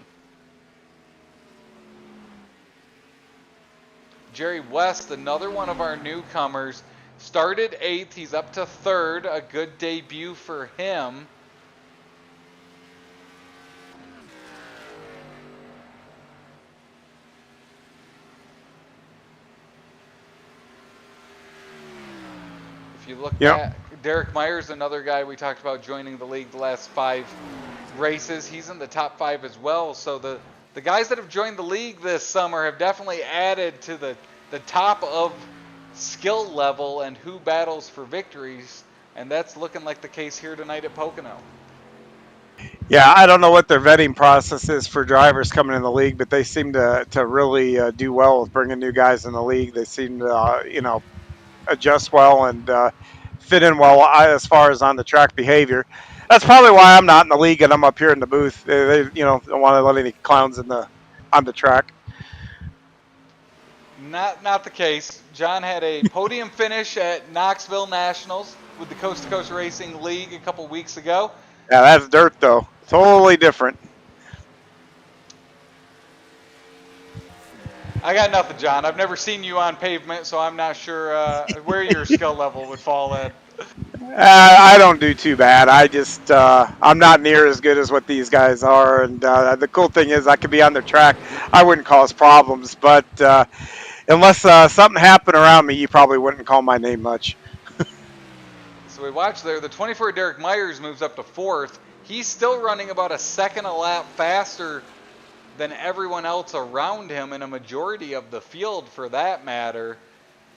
Jerry West, another one of our newcomers, started 8th. He's up to 3rd. A good debut for him. If you look at Derek Myers, another guy we talked about joining the league the last 5 races, he's in the top 5 as well. So the guys that have joined the league this summer have definitely added to the top of skill level and who battles for victories, and that's looking like the case here tonight at Pocono. Yeah, I don't know what their vetting process is for drivers coming in the league, but they seem to really do well with bringing new guys in the league. They seem to adjust well and fit in well as far as on the track behavior. That's probably why I'm not in the league and I'm up here in the booth. They don't want to let any clowns on the track. Not the case. John had a podium finish at Knoxville Nationals with the Coast to Coast Racing League a couple weeks ago. Yeah, that's dirt though. Totally different. I got nothing, John. I've never seen you on pavement, so I'm not sure where your skill level would fall at. I don't do too bad. I'm not near as good as what these guys are. And the cool thing is I could be on their track. I wouldn't cause problems. But unless something happened around me, you probably wouldn't call my name much. So we watch there. The 24 Derek Myers moves up to 4th. He's still running about a second a lap faster than everyone else around him in a majority of the field for that matter.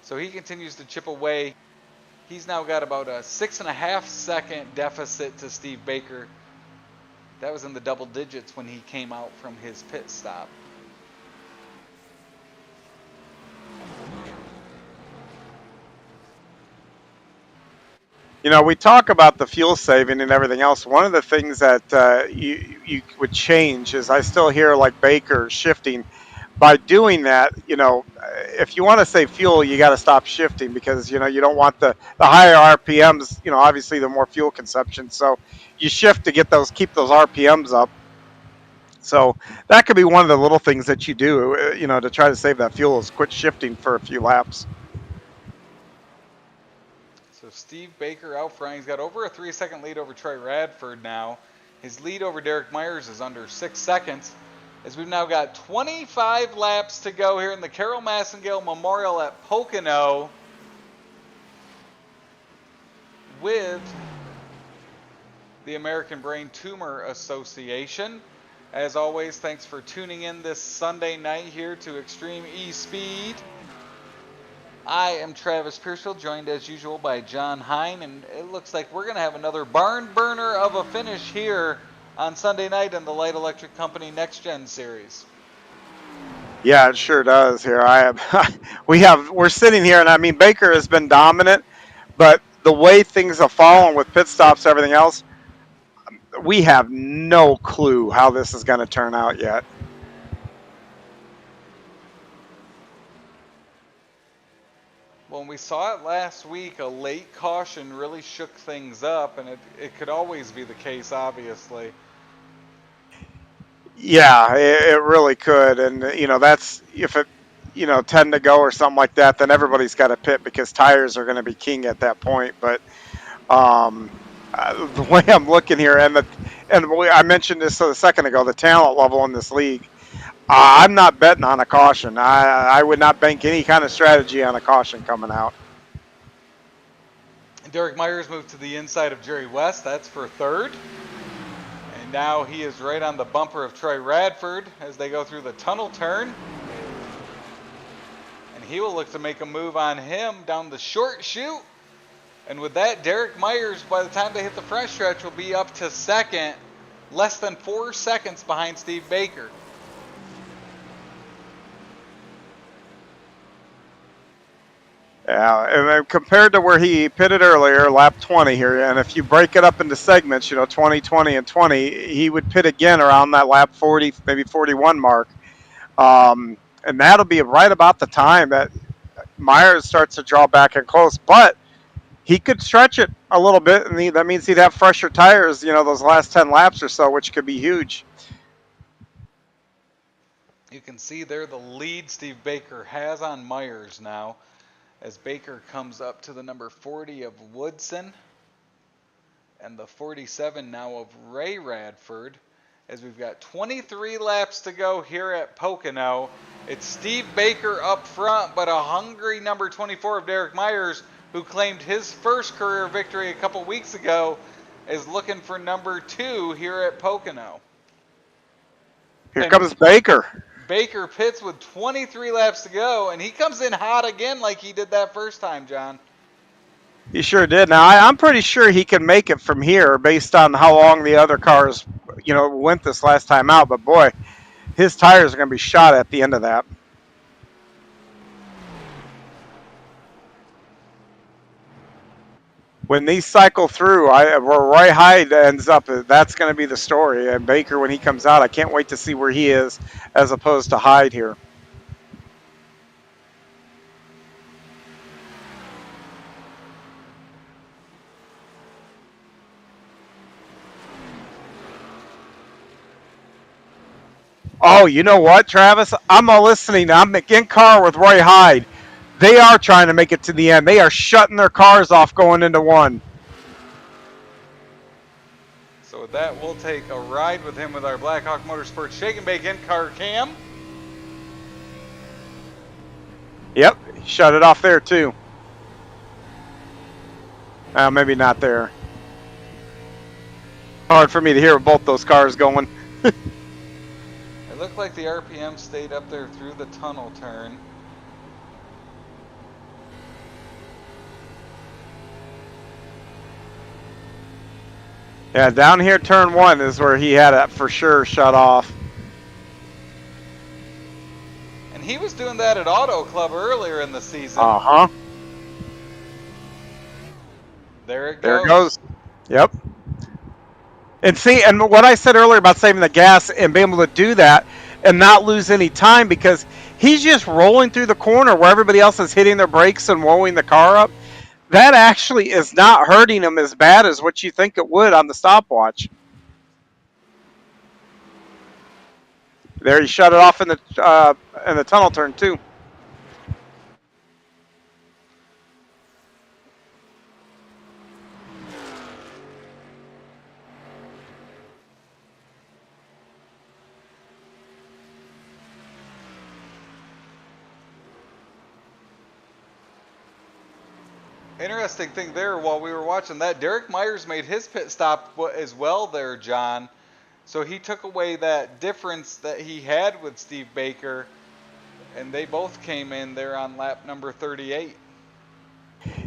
So he continues to chip away. He's now got about a 6.5-second deficit to Steve Baker. That was in the double digits when he came out from his pit stop. We talk about the fuel saving and everything else. One of the things that you would change is I still hear like Baker shifting. By doing that, if you want to save fuel, you got to stop shifting because, you don't want the higher RPMs, obviously the more fuel consumption. So you shift to keep those RPMs up. So that could be one of the little things that you do, to try to save that fuel is quit shifting for a few laps. So Steve Baker out front. He's got over a 3-second lead over Troy Radford now. His lead over Derek Myers is under 6 seconds. As we've now got 25 laps to go here in the Carole Massengill Memorial at Pocono with the American Brain Tumor Association. As always, thanks for tuning in this Sunday night here to Extreme eSpeed. I am Travis Piercefield, joined as usual by John Hine, and it looks like we're going to have another barn burner of a finish here on Sunday night in the Light Electric Company NextGen series. Yeah, it sure does here. We're sitting here, and I mean, Baker has been dominant, but the way things have fallen with pit stops, everything else, we have no clue how this is going to turn out yet. When we saw it last week, a late caution really shook things up, and it could always be the case, obviously. Yeah, it really could. And, that's if it, 10 to go or something like that, then everybody's got to pit because tires are going to be king at that point. But um, the way I'm looking here, I mentioned this a second ago, the talent level in this league, I'm not betting on a caution. I would not bank any kind of strategy on a caution coming out. Derek Myers moved to the inside of Jerry West. That's for third. And now he is right on the bumper of Troy Radford as they go through the tunnel turn. And he will look to make a move on him down the short chute. And with that, Derek Myers, by the time they hit the front stretch, will be up to second, less than 4 seconds behind Steve Baker. Yeah, and then compared to where he pitted earlier, lap 20 here, and if you break it up into segments, 20, 20, and 20, he would pit again around that lap 40, maybe 41 mark. And that'll be right about the time that Myers starts to draw back and close. But he could stretch it a little bit, and that means he'd have fresher tires, those last 10 laps or so, which could be huge. You can see there the lead Steve Baker has on Myers now, as Baker comes up to the number 40 of Woodson and the 47 now of Ray Radford, as we've got 23 laps to go here at Pocono. It's Steve Baker up front, but a hungry number 24 of Derek Myers, who claimed his first career victory a couple weeks ago, is looking for number 2 here at Pocono. Here comes Baker. Baker pits with 23 laps to go, and he comes in hot again like he did that first time, John. He sure did. Now, I'm pretty sure he can make it from here based on how long the other cars, went this last time out. But, boy, his tires are going to be shot at the end of that. When these cycle through, where Roy Hyde ends up, that's going to be the story. And Baker, when he comes out, I can't wait to see where he is as opposed to Hyde here. Oh, you know what, Travis? I'm listening. I'm in car with Roy Hyde. They are trying to make it to the end. They are shutting their cars off going into one. So with that, we'll take a ride with him with our Blackhawk Motorsports Shake and Bake in-car cam. Yep, shut it off there too. Maybe not there. Hard for me to hear both those cars going. It looked like the RPM stayed up there through the tunnel turn. Yeah, down here, turn 1 is where he had it for sure shut off. And he was doing that at Auto Club earlier in the season. Uh-huh. There it goes. There it goes. Yep. And see, and what I said earlier about saving the gas and being able to do that and not lose any time, because he's just rolling through the corner where everybody else is hitting their brakes and woeing the car up. That actually is not hurting him as bad as what you think it would on the stopwatch. There, he shut it off in the tunnel turn too. Interesting thing there, while we were watching that, Derek Myers made his pit stop as well there, John. So he took away that difference that he had with Steve Baker, and they both came in there on lap number 38.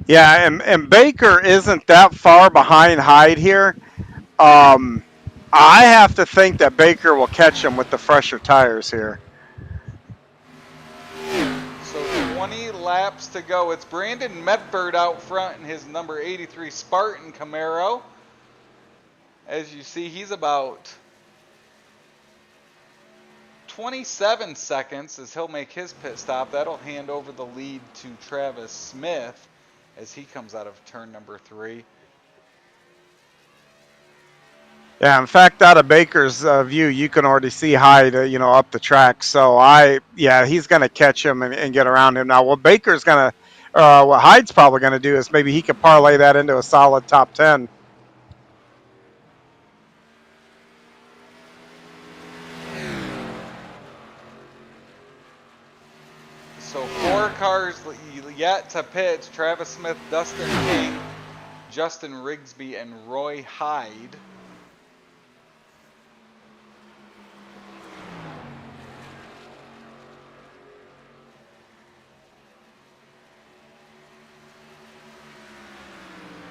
Yeah, and Baker isn't that far behind Hyde here. I have to think that Baker will catch him with the fresher tires here. So 20 laps to go. It's Brandon Medford out front in his number 83 Spartan Camaro. As you see, he's about 27 seconds as he'll make his pit stop. That'll hand over the lead to Travis Smith as he comes out of turn number 3. Yeah, in fact, out of Baker's view, you can already see Hyde, up the track. So he's going to catch him and get around him. Now, what Hyde's probably going to do is maybe he could parlay that into a solid top 10. So 4 cars yet to pit: Travis Smith, Dustin King, Justin Rigsby, and Roy Hyde.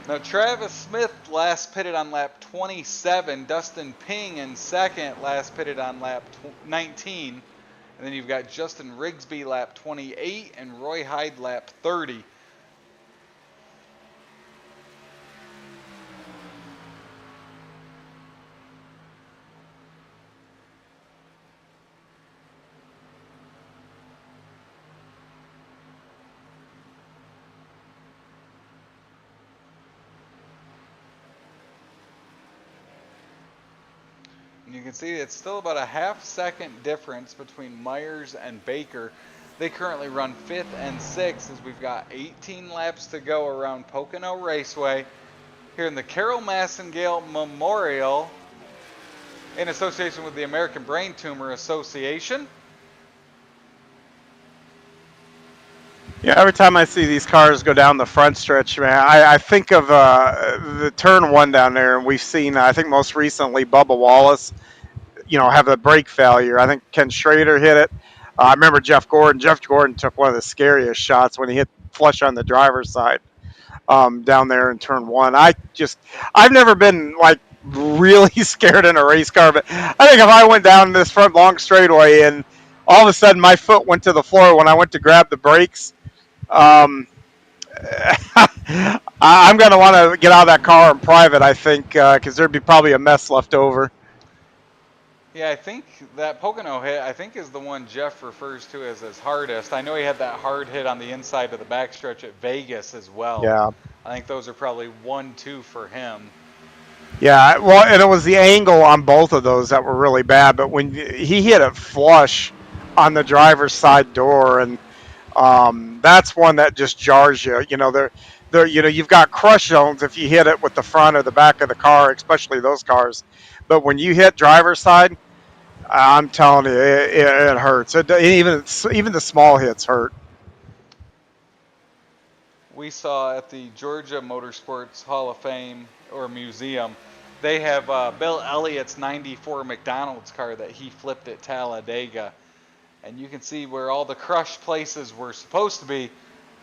Now, Travis Smith last pitted on lap 27. Dustin Ping in second, last pitted on lap 19. And then you've got Justin Rigsby lap 28 and Roy Hyde lap 30. And you can see it's still about a half-second difference between Myers and Baker. They currently run 5th and 6th as we've got 18 laps to go around Pocono Raceway here in the Carole Massengill Memorial in association with the American Brain Tumor Association. Yeah, every time I see these cars go down the front stretch, man, I think of the turn 1 down there, and we've seen, I think most recently, Bubba Wallace, have a brake failure. I think Ken Schrader hit it. I remember Jeff Gordon. Jeff Gordon took one of the scariest shots when he hit flush on the driver's side down there in turn 1. I've never been like really scared in a race car, but I think if I went down this front long straightaway and all of a sudden my foot went to the floor when I went to grab the brakes, I'm going to want to get out of that car in private, I think, because there'd be probably a mess left over. Yeah, I think that Pocono hit, I think, is the one Jeff refers to as his hardest. I know he had that hard hit on the inside of the backstretch at Vegas as well. Yeah. I think those are probably 1-2 for him. Yeah, well, and it was the angle on both of those that were really bad, but when he hit it flush on the driver's side door, and that's one that just jars you. You've got crush zones if you hit it with the front or the back of the car, especially those cars. But when you hit driver's side, I'm telling you, it hurts. Even the small hits hurt. We saw at the Georgia Motorsports Hall of Fame or Museum, they have Bill Elliott's 94 McDonald's car that he flipped at Talladega. And you can see where all the crushed places were supposed to be,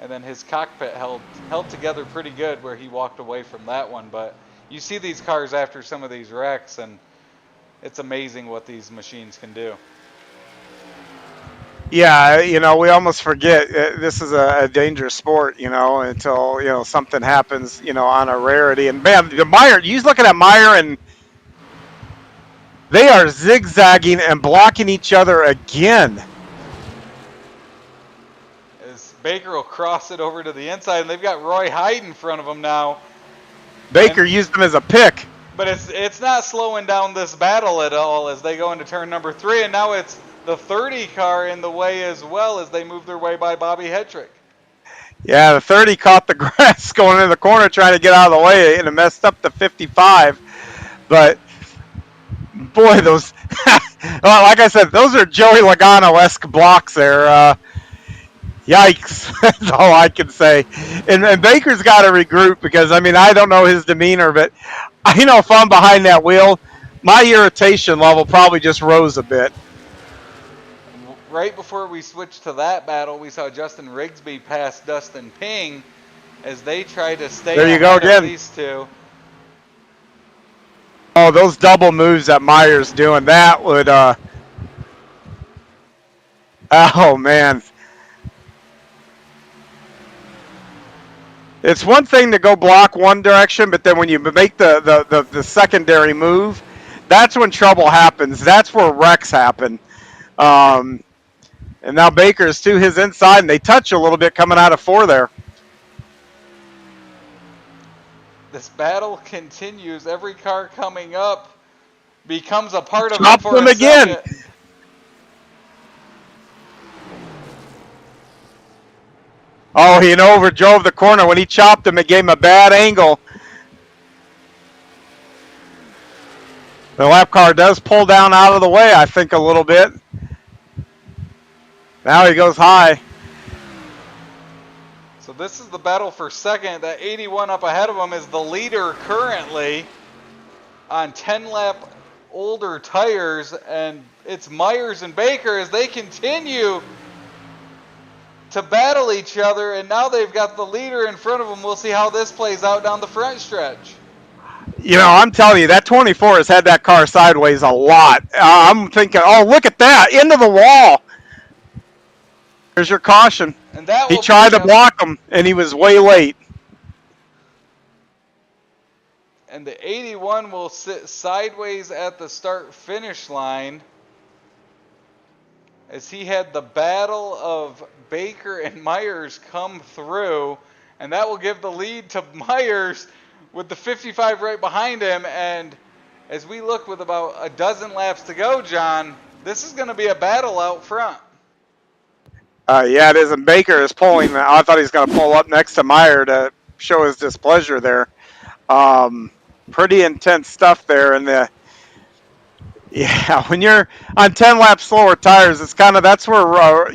and then his cockpit held together pretty good where he walked away from that one. But you see these cars after some of these wrecks, and it's amazing what these machines can do. Yeah, we almost forget this is a dangerous sport, until, something happens, on a rarity. And man, the Meyer, you looking at Meyer, and they are zigzagging and blocking each other again. As Baker will cross it over to the inside, and they've got Roy Hyde in front of them now. Baker used him as a pick. But it's not slowing down this battle at all as they go into turn number 3, and now it's the 30 car in the way as well as they move their way by Bobby Hetrick. Yeah, the 30 caught the grass going into the corner trying to get out of the way, and it messed up the 55. But, boy, those, well, like I said, those are Joey Logano-esque blocks there. Yikes, that's all I can say. And Baker's got to regroup because, I don't know his demeanor, but if I'm behind that wheel, my irritation level probably just rose a bit. Right before we switched to that battle, we saw Justin Rigsby pass Dustin Ping as they try to stay there you go again. These two. Oh, those double moves that Meyer's doing, that would, oh, man. It's one thing to go block one direction, but then when you make the secondary move, that's when trouble happens. That's where wrecks happen. And now Baker's to his inside, and they touch a little bit coming out of 4 there. This battle continues. Every car coming up becomes a part of it Chopped for him a again. second. Oh, he overdrove the corner. When he chopped him, it gave him a bad angle. The lap car does pull down out of the way, I think, a little bit. Now he goes high. So this is the battle for second. That 81 up ahead of him is the leader currently on 10-lap older tires, and it's Myers and Baker as they continue to battle each other, and now they've got the leader in front of them. We'll see how this plays out down the front stretch. You know, I'm telling you, that 24 has had that car sideways a lot. I'm thinking, oh, look at that, into the wall. There's your caution. And that He will tried bring to block him, and he was way late. And the 81 will sit sideways at the start-finish line as he had the battle of Baker and Myers come through, and that will give the lead to Myers with the 55 right behind him. And as we look with about a dozen laps to go, John, this is going to be a battle out front. Yeah, it is, and Baker is pulling. I thought he was going to pull up next to Meyer to show his displeasure there. Pretty intense stuff there. And when you're on 10 laps slower tires, it's kind of, that's where,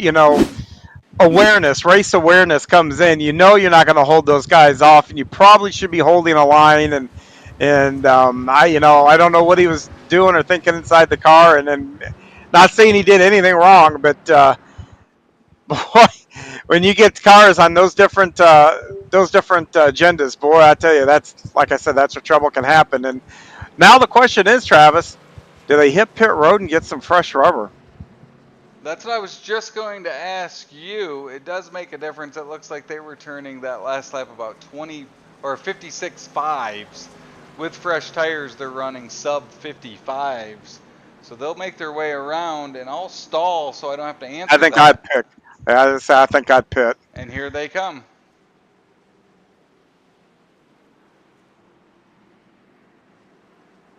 race awareness comes in. You know you're not going to hold those guys off, and you probably should be holding a line. And I don't know what he was doing or thinking inside the car. And then, not saying he did anything wrong, but boy, when you get cars on those different agendas, boy, I tell you, that's, like I said, that's where trouble can happen. And now the question is, Travis, do they hit pit road and get some fresh rubber? That's what I was just going to ask you. It does make a difference. It looks like they were turning that last lap about 20 or 56.5s. With fresh tires, they're running sub 55s. So they'll make their way around, and I'll stall so I don't have to answer I think that. I'd pick. I think I'd pit. And here they come.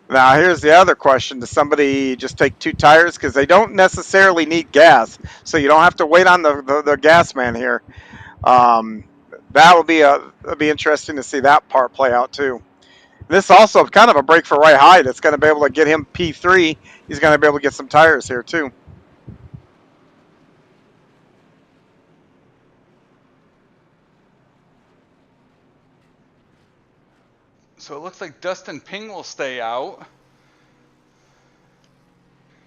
Now, here's the other question. Does somebody just take two tires? Because they don't necessarily need gas, so you don't have to wait on the gas man here. That'll be interesting to see that part play out, too. This also kind of a break for Ray Hyde. It's going to be able to get him P3. He's going to be able to get some tires here, too. So it looks like Dustin Ping will stay out.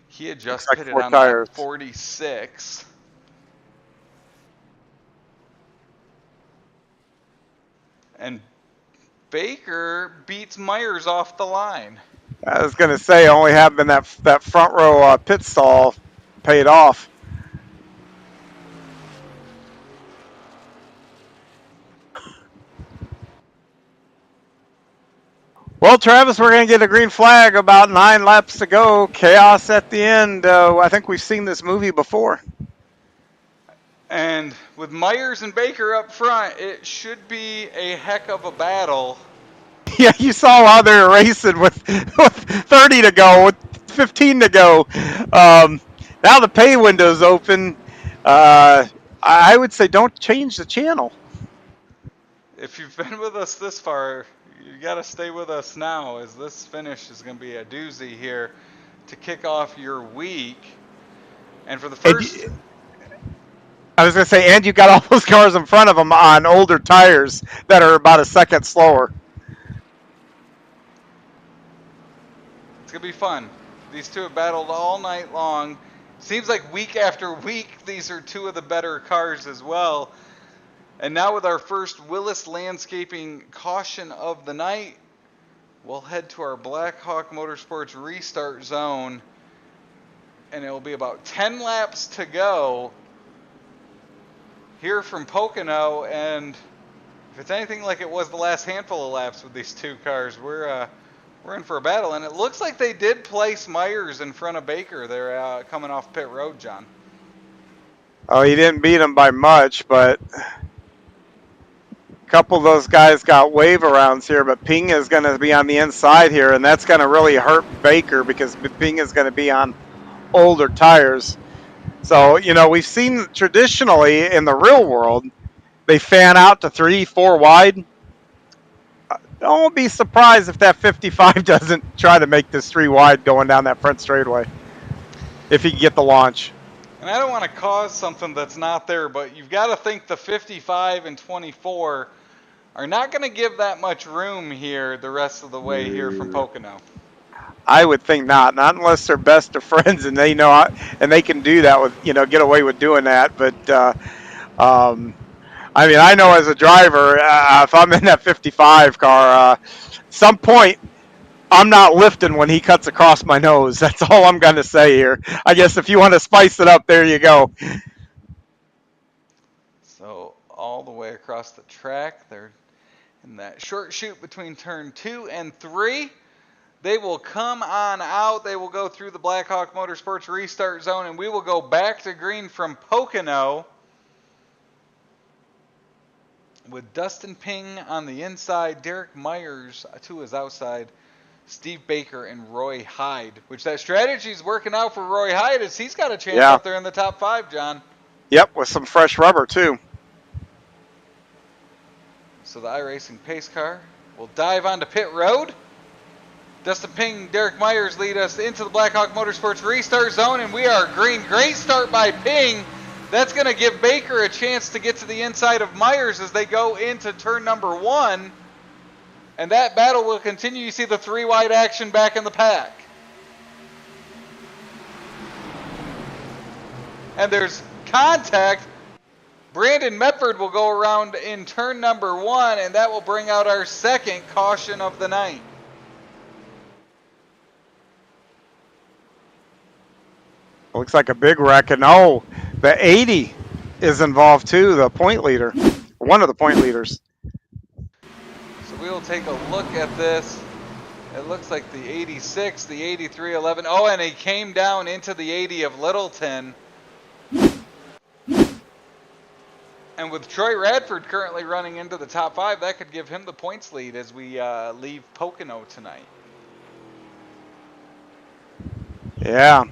He had just like pitted 4 on tires. 46. And Baker beats Myers off the line. I was going to say, only having that front row pit stall paid off. Well, Travis, we're going to get a green flag about 9 laps to go. Chaos at the end. I think we've seen this movie before. And with Myers and Baker up front, it should be a heck of a battle. Yeah, you saw how they were racing with 30 to go, with 15 to go. Now the pay window's open. I would say don't change the channel. If you've been with us this far, you got to stay with us now, as this finish is going to be a doozy here to kick off your week. And for the first... I was going to say, and you got all those cars in front of them on older tires that are about a second slower. It's going to be fun. These two have battled all night long. Seems like week after week, these are two of the better cars as well. And now with our first Willis Landscaping caution of the night, we'll head to our Blackhawk Motorsports restart zone. And it will be about 10 laps to go here from Pocono. And if it's anything like it was the last handful of laps with these two cars, we're in for a battle. And it looks like they did place Myers in front of Baker. They're coming off pit road, John. Oh, he didn't beat him by much, but couple of those guys got wave arounds here, but Ping is going to be on the inside here, and that's going to really hurt Baker because Ping is going to be on older tires. So, you know, we've seen traditionally in the real world, they fan out to 3-4 wide. Don't be surprised if that 55 doesn't try to make this 3 wide going down that front straightaway, if he can get the launch. And I don't want to cause something that's not there, but you've got to think the 55 and 24 are not going to give that much room here the rest of the way here from Pocono. I would think not unless they're best of friends and they know how, and they can do that with, you know, get away with doing that. But I mean, I know as a driver, if I'm in that 55 car, some point I'm not lifting when he cuts across my nose. That's all I'm going to say here. I guess if you want to spice it up, there you go. So all the way across the track, they're in that short chute between turn 2 and 3. They will come on out. They will go through the Blackhawk Motorsports restart zone, and we will go back to green from Pocono with Dustin Ping on the inside, Derek Myers to his outside, Steve Baker and Roy Hyde, which that strategy is working out for Roy Hyde as he's got a chance up there in the top 5, John. Yep, with some fresh rubber too. So the iRacing pace car will dive onto pit road. Dustin Ping, Derek Myers lead us into the Blackhawk Motorsports restart zone, and we are green. Great start by Ping. That's going to give Baker a chance to get to the inside of Myers as they go into turn number 1. And that battle will continue. You see the 3 wide action back in the pack. And there's contact. Brandon Medford will go around in turn number 1, and that will bring out our second caution of the night. Looks like a big wreck, and oh, the 80 is involved too, the point leader, one of the point leaders. So we'll take a look at this. It looks like the 86, the 8311. Oh, and he came down into the 80 of Littleton. And with Troy Radford currently running into the top 5, that could give him the points lead as we leave Pocono tonight. Yeah.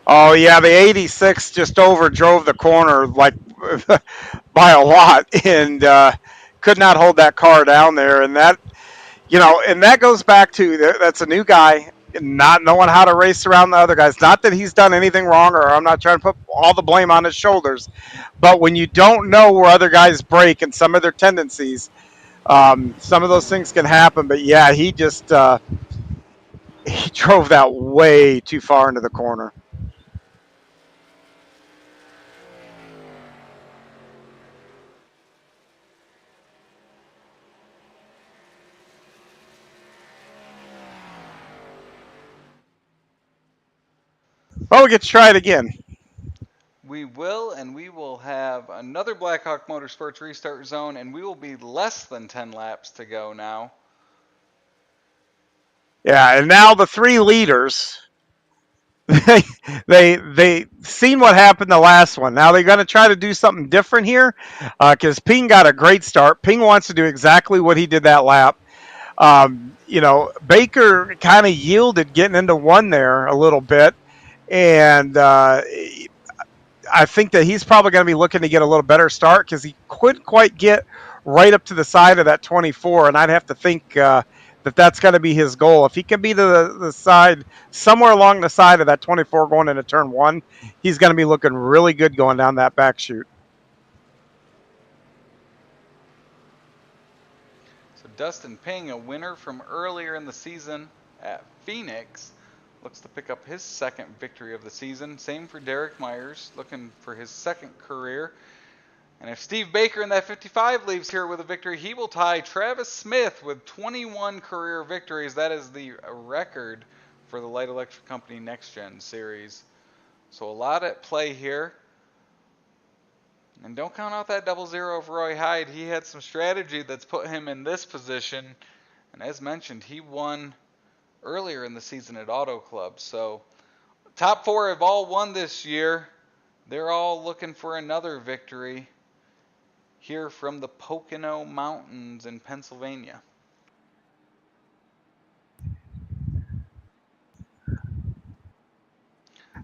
Oh, yeah, the 86 just overdrove the corner like by a lot and could not hold that car down there. And that, you know, and that goes back to that's a new guy not knowing how to race around the other guys. Not that he's done anything wrong, or I'm not trying to put all the blame on his shoulders. But when you don't know where other guys break and some of their tendencies, some of those things can happen. But, yeah, he just he drove that way too far into the corner. Oh, we get to try it again. We will, and we will have another Blackhawk Motorsports restart zone, and we will be less than 10 laps to go now. Yeah, and now the 3 leaders, they seen what happened the last one. Now they're going to try to do something different here because Ping got a great start. Ping wants to do exactly what he did that lap. You know, Baker kind of yielded getting into 1 there a little bit. And I think that he's probably going to be looking to get a little better start because he couldn't quite get right up to the side of that 24. And I'd have to think that that's going to be his goal. If he can be to the side, somewhere along the side of that 24 going into turn 1, he's going to be looking really good going down that back chute. So Dustin Ping, a winner from earlier in the season at Phoenix, looks to pick up his second victory of the season. Same for Derek Myers, looking for his second career. And if Steve Baker in that 55 leaves here with a victory, he will tie Travis Smith with 21 career victories. That is the record for the Light Electric Company NextGen series. So a lot at play here. And don't count out that 00 of Roy Hyde. He had some strategy that's put him in this position. And as mentioned, he won earlier in the season at Auto Club. So top 4 have all won this year. They're all looking for another victory here from the Pocono Mountains in Pennsylvania.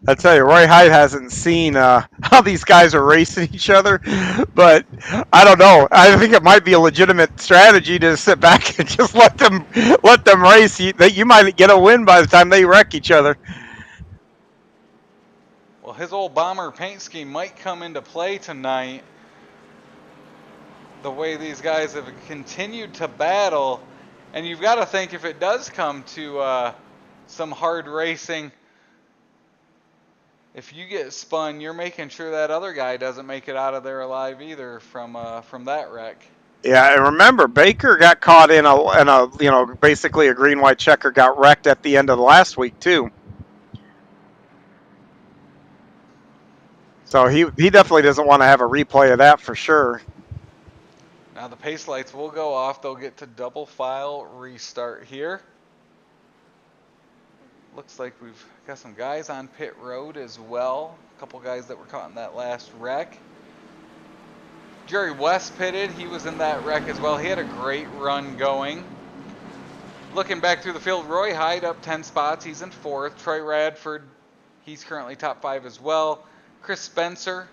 I tell you, Roy Hyde hasn't seen how these guys are racing each other, but I don't know. I think it might be a legitimate strategy to sit back and just let them race. You might get a win by the time they wreck each other. Well, his old bomber paint scheme might come into play tonight. The way these guys have continued to battle, and you've got to think if it does come to some hard racing, if you get spun, you're making sure that other guy doesn't make it out of there alive either from that wreck. Yeah, and remember, Baker got caught in a basically a green-white checker, got wrecked at the end of the last week too. So he definitely doesn't want to have a replay of that for sure. Now the pace lights will go off. They'll get to double file restart here. Looks like we've got some guys on pit road as well. A couple guys that were caught in that last wreck. Jerry West pitted. He was in that wreck as well. He had a great run going. Looking back through the field, Roy Hyde up 10 spots. He's in 4th. Troy Radford, he's currently top 5 as well. Chris Spencer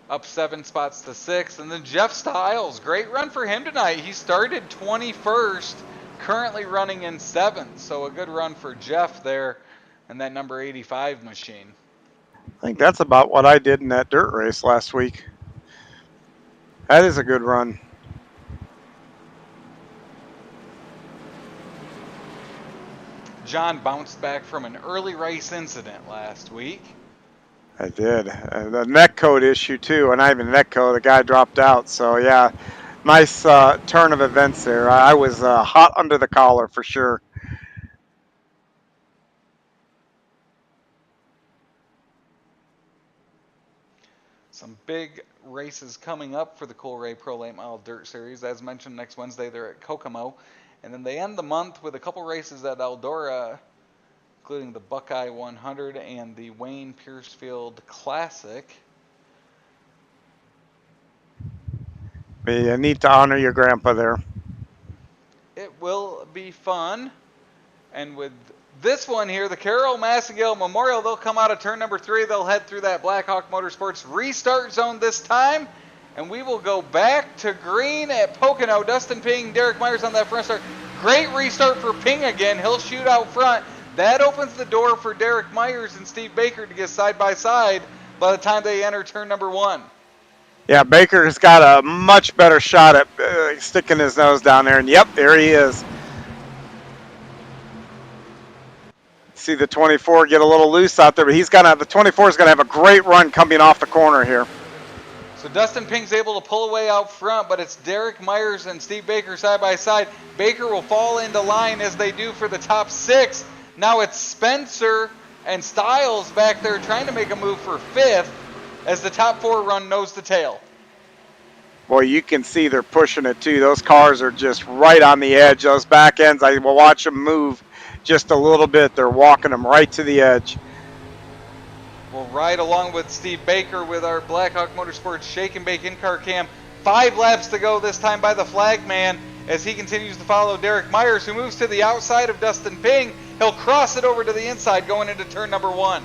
up 7 spots to 6th. And then Jeff Stiles, great run for him tonight. He started 21st. Currently running in 7th, so a good run for Jeff there in that number 85 machine. I think that's about what I did in that dirt race last week. That is a good run. John bounced back from an early race incident last week. I did. The neck code issue too, and not even neck code, the guy dropped out, so yeah. Nice turn of events there. I was hot under the collar for sure. Some big races coming up for the Coolray Pro Late Model Dirt Series. As mentioned, next Wednesday they're at Kokomo. And then they end the month with a couple races at Eldora, including the Buckeye 100 and the Wayne Piercefield Classic. You need to honor your grandpa there. It will be fun. And with this one here, the Carole Massengill Memorial, they'll come out of turn number 3. They'll head through that Blackhawk Motorsports restart zone this time. And we will go back to green at Pocono. Dustin Ping, Derek Myers on that front start. Great restart for Ping again. He'll shoot out front. That opens the door for Derek Myers and Steve Baker to get side by side by the time they enter turn number 1. Yeah, Baker's got a much better shot at sticking his nose down there. And yep, there he is. See the 24 get a little loose out there, but the 24 is gonna have a great run coming off the corner here. So Dustin Ping's able to pull away out front, but it's Derek Myers and Steve Baker side by side. Baker will fall into line as they do for the top 6. Now it's Spencer and Stiles back there trying to make a move for 5th as the top 4 run nose to tail. Boy, you can see they're pushing it too. Those cars are just right on the edge. Those back ends, I will watch them move just a little bit. They're walking them right to the edge. We'll ride along with Steve Baker with our Blackhawk Motorsports Shake and Bake in-car cam. 5 laps to go this time by the flagman as he continues to follow Derek Myers, who moves to the outside of Dustin Ping. He'll cross it over to the inside going into turn number 1.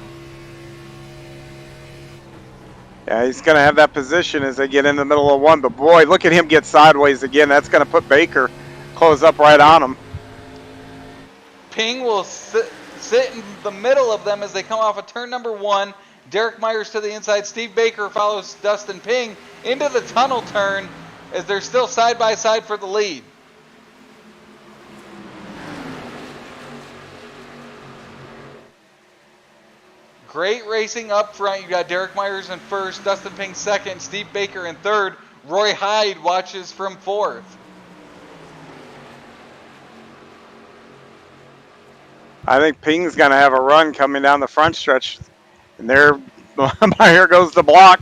Yeah, he's going to have that position as they get in the middle of 1. But boy, look at him get sideways again. That's going to put Baker close up right on him. Ping will sit in the middle of them as they come off of turn number 1. Derek Myers to the inside. Steve Baker follows Dustin Ping into the tunnel turn as they're still side by side for the lead. Great racing up front. You got Derek Myers in 1st, Dustin Ping 2nd, Steve Baker in 3rd. Roy Hyde watches from 4th. I think Ping's going to have a run coming down the front stretch. And there, here goes the block.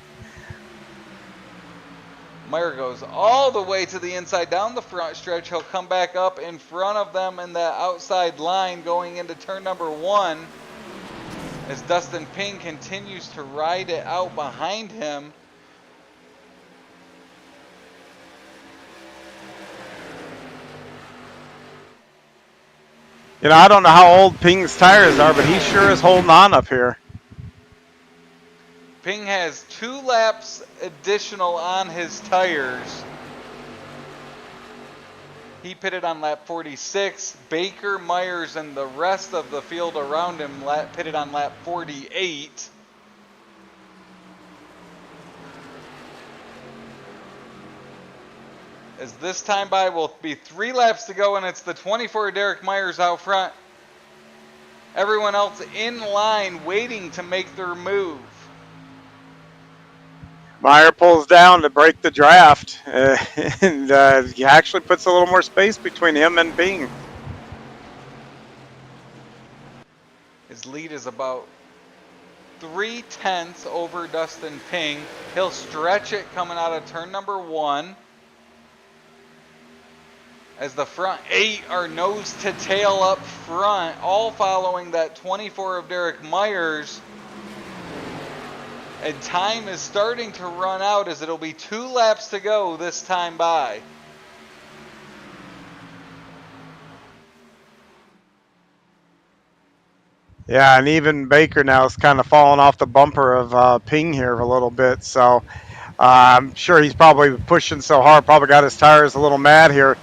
Meyer goes all the way to the inside down the front stretch. He'll come back up in front of them in that outside line going into turn number 1. As Dustin Ping continues to ride it out behind him. You know, I don't know how old Ping's tires are, but he sure is holding on up here. Ping has 2 laps additional on his tires. He pitted on lap 46. Baker, Myers, and the rest of the field around him pitted on lap 48. As this time by will be 3 laps to go, and it's the 24 Derek Myers out front. Everyone else in line waiting to make their move. Meyer pulls down to break the draft, and he actually puts a little more space between him and Ping. His lead is about 3/10 over Dustin Ping. He'll stretch it coming out of turn number 1. As the front 8 are nose to tail up front, all following that 24 of Derek Myers. And time is starting to run out as it'll be 2 laps to go this time by. Yeah, and even Baker now is kind of falling off the bumper of Ping here a little bit. So I'm sure he's probably pushing so hard, probably got his tires a little mad here.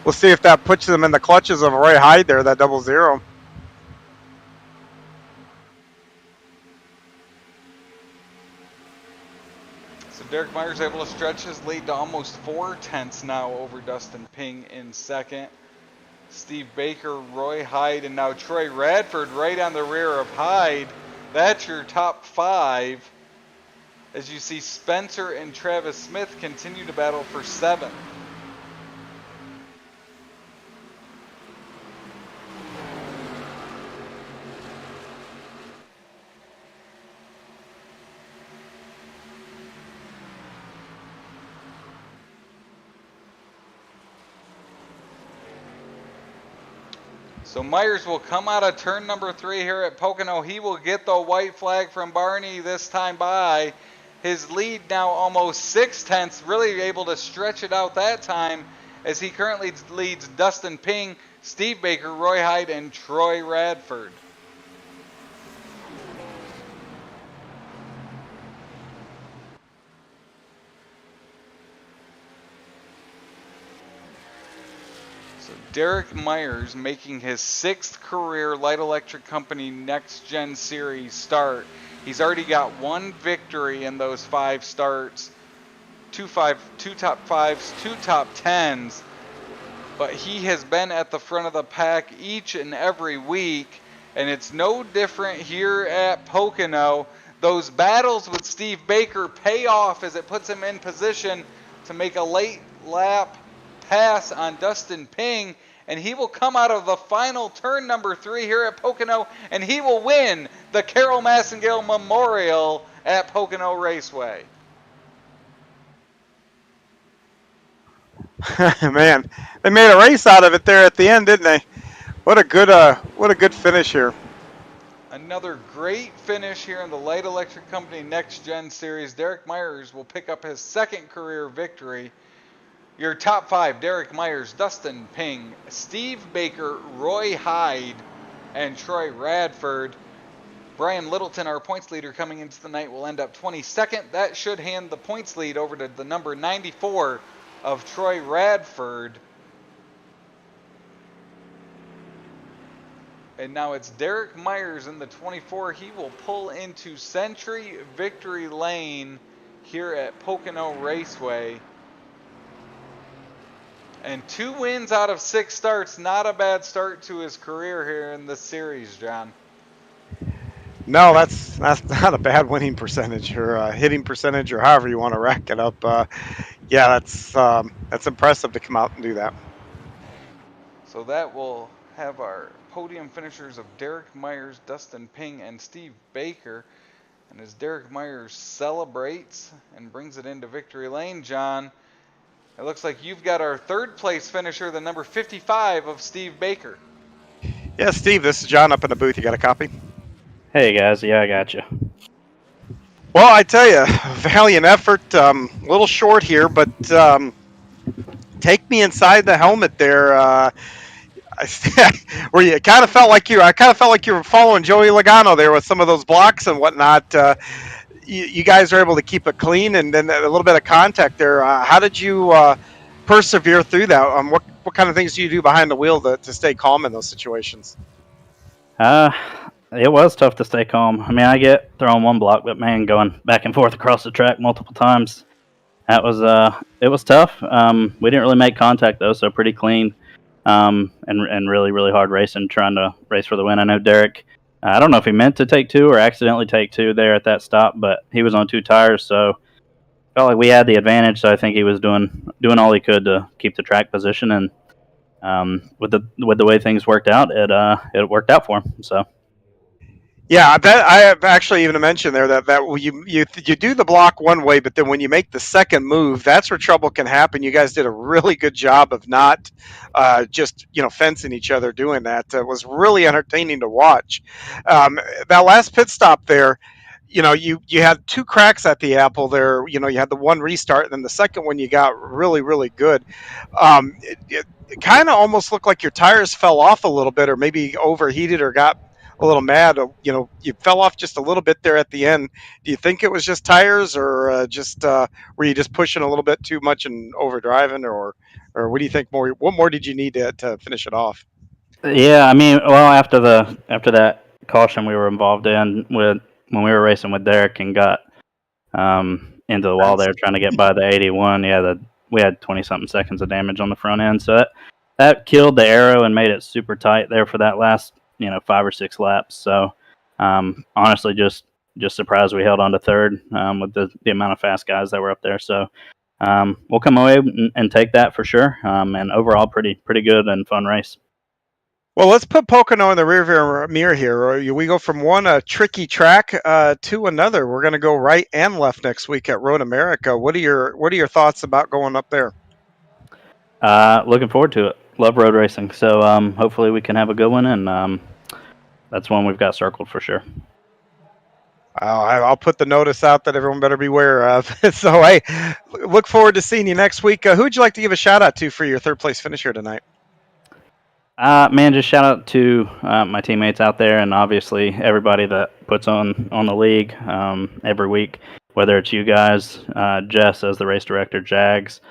We'll see if that puts them in the clutches of Roy Hyde there, that 00. So Derek Myers able to stretch his lead to almost 4/10 now over Dustin Ping in second. Steve Baker, Roy Hyde, and now Troy Radford right on the rear of Hyde. That's your top 5. As you see Spencer and Travis Smith continue to battle for 7th. So Myers will come out of turn number 3 here at Pocono. He will get the white flag from Barney this time by. His lead now almost 6/10, really able to stretch it out that time as he currently leads Dustin Ping, Steve Baker, Roy Hyde, and Troy Radford. Derek Myers making his 6th career Light Electric Company NextGen Series start. He's already got 1 victory in those 5 starts, 2 top 5s, 2 top 10s, but he has been at the front of the pack each and every week, and it's no different here at Pocono. Those battles with Steve Baker pay off as it puts him in position to make a late lap pass on Dustin Ping, and he will come out of the final turn number 3 here at Pocono, and he will win the Carole Massengill Memorial at Pocono Raceway. Man, they made a race out of it there at the end, didn't they? What a good finish here. Another great finish here in the Light Electric Company NextGen Series. Derek Myers will pick up his 2nd career victory. Your top 5, Derek Myers, Dustin Ping, Steve Baker, Roy Hyde, and Troy Radford. Brian Littleton, our points leader coming into the night, will end up 22nd. That should hand the points lead over to the number 94 of Troy Radford. And now it's Derek Myers in the 24. He will pull into Century Victory Lane here at Pocono Raceway. And 2 wins out of 6 starts. Not a bad start to his career here in this series, John. No, that's not a bad winning percentage or hitting percentage or however you want to rack it up. Yeah, that's impressive to come out and do that. So that will have our podium finishers of Derek Myers, Dustin Ping, and Steve Baker. And as Derek Myers celebrates and brings it into victory lane, John, it looks like you've got our 3rd place finisher, the number 55 of Steve Baker. Yeah, Steve, this is John up in the booth. You got a copy? Hey guys, yeah, I got you. Well, I tell you, valiant effort. A little short here, but take me inside the helmet there. Where you kind of felt like I kind of felt like you were following Joey Logano there with some of those blocks and whatnot. You guys are able to keep it clean, and then a little bit of contact there. How did you persevere through that? What kind of things do you do behind the wheel to stay calm in those situations? Uh, it was tough to stay calm. I mean, I get thrown one block, but man, going back and forth across the track multiple times, it was tough. We didn't really make contact though, so pretty clean. And really really hard racing, trying to race for the win. I know Derek. I don't know if he meant to take two or accidentally take two there at that stop, but he was on two tires, so felt like we had the advantage. So I think he was doing all he could to keep the track position, and with the way things worked out, it worked out for him. So. Yeah, that I have actually even mentioned there that you do the block one way, but then when you make the second move, that's where trouble can happen. You guys did a really good job of not just fencing each other doing that. It was really entertaining to watch. That last pit stop there, you had two cracks at the apple there. You had the one restart, and then the second one you got really really good. It kind of almost looked like your tires fell off a little bit, or maybe overheated, or got a little mad. You fell off just a little bit there at the end. Do you think it was just tires, or just were you just pushing a little bit too much and overdriving, or what do you think more? What more did you need to finish it off? Yeah, I mean, well, after that caution we were involved in with when we were racing with Derek and got into the wall there trying to get by the 81. Yeah, we had 20 something seconds of damage on the front end, so that killed the aero and made it super tight there for that last 5 or 6 laps. So honestly, just surprised we held on to third with the amount of fast guys that were up there. So we'll come away and take that for sure. And overall, pretty good and fun race. Well, let's put Pocono in the rearview mirror here. We go from one tricky track to another. We're going to go right and left next week at Road America. What are your thoughts about going up there? Looking forward to it. Love road racing. So hopefully we can have a good one, and that's one we've got circled for sure. I'll put the notice out that everyone better beware of. So, hey, look forward to seeing you next week. Who would you like to give a shout out to for your third place finish here tonight? Man, just shout out to my teammates out there, and obviously everybody that puts on the league every week, whether it's you guys, Jess as the race director, Jags,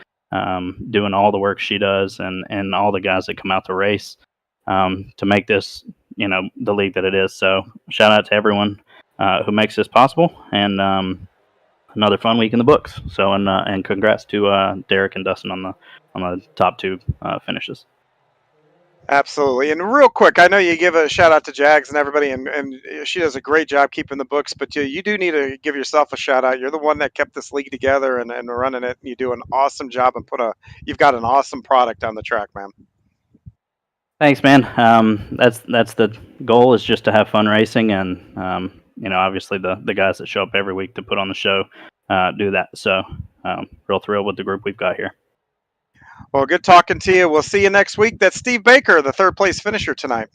doing all the work she does, and all the guys that come out to race to make this, the league that it is. So shout out to everyone who makes this possible, and another fun week in the books. So and congrats to Derek and Dustin on the top 2 finishes. Absolutely. And real quick, I know you give a shout out to Jags and everybody, and she does a great job keeping the books, but you do need to give yourself a shout out. You're the one that kept this league together and running it. And you do an awesome job and you've got an awesome product on the track, man. Thanks, man. That's the goal, is just to have fun racing, and obviously the guys that show up every week to put on the show do that. So real thrilled with the group we've got here. Well, good talking to you. We'll see you next week. That's Steve Baker, the third place finisher tonight.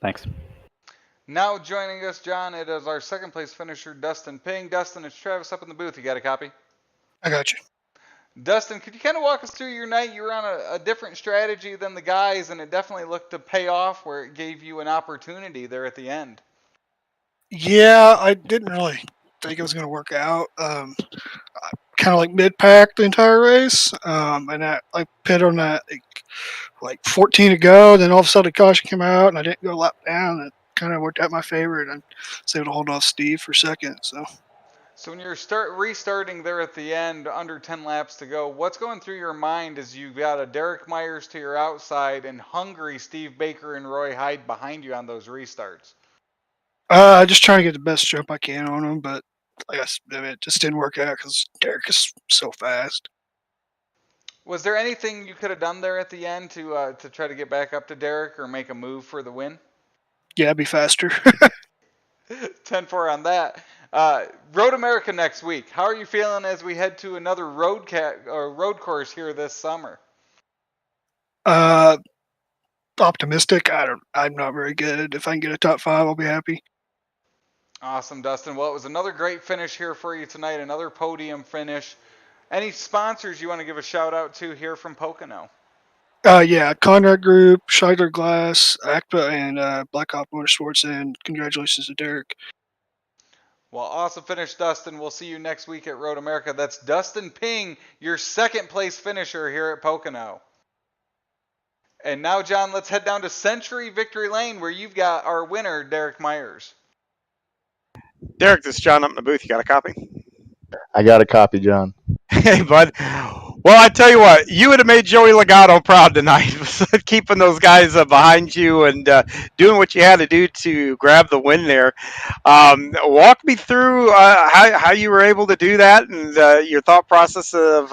Thanks. Now joining us, John, it is our second place finisher, Dustin Ping. Dustin, it's Travis up in the booth. You got a copy? I got you. Dustin, could you kind of walk us through your night? You were on a different strategy than the guys, and it definitely looked to pay off where it gave you an opportunity there at the end. Yeah, I didn't really think it was going to work out. Kind of like mid-pack the entire race, and I pit on that like 14 to go. Then all of a sudden, the caution came out, and I didn't go a lap down. It kind of worked out my favor, and I was able to hold off Steve for second. So when you're restarting there at the end, under 10 laps to go, what's going through your mind as you've got a Derek Myers to your outside and hungry Steve Baker and Roy Hyde behind you on those restarts? Just trying to get the best jump I can on them, but I guess it just didn't work out because Derek is so fast. Was there anything you could have done there at the end to try to get back up to Derek or make a move for the win? Yeah, be faster. 10-4 on that. Road America next week. How are you feeling as we head to another road course here this summer? Optimistic. I'm not very good. If I can get a top 5, I'll be happy. Awesome, Dustin. Well, it was another great finish here for you tonight. Another podium finish. Any sponsors you want to give a shout out to here from Pocono? Yeah, Conrad Group, Scheidler Glass, ACPA, and Blackhawk Motorsports, and congratulations to Derek. Well, awesome finish, Dustin. We'll see you next week at Road America. That's Dustin Ping, your second place finisher here at Pocono. And now, John, let's head down to Century Victory Lane where you've got our winner, Derek Myers. Derek, this is John up in the booth. You got a copy? I got a copy, John. Hey, bud. Well, I tell you what, you would have made Joey Legato proud tonight, keeping those guys behind you and doing what you had to do to grab the win there. Walk me through how you were able to do that and your thought process of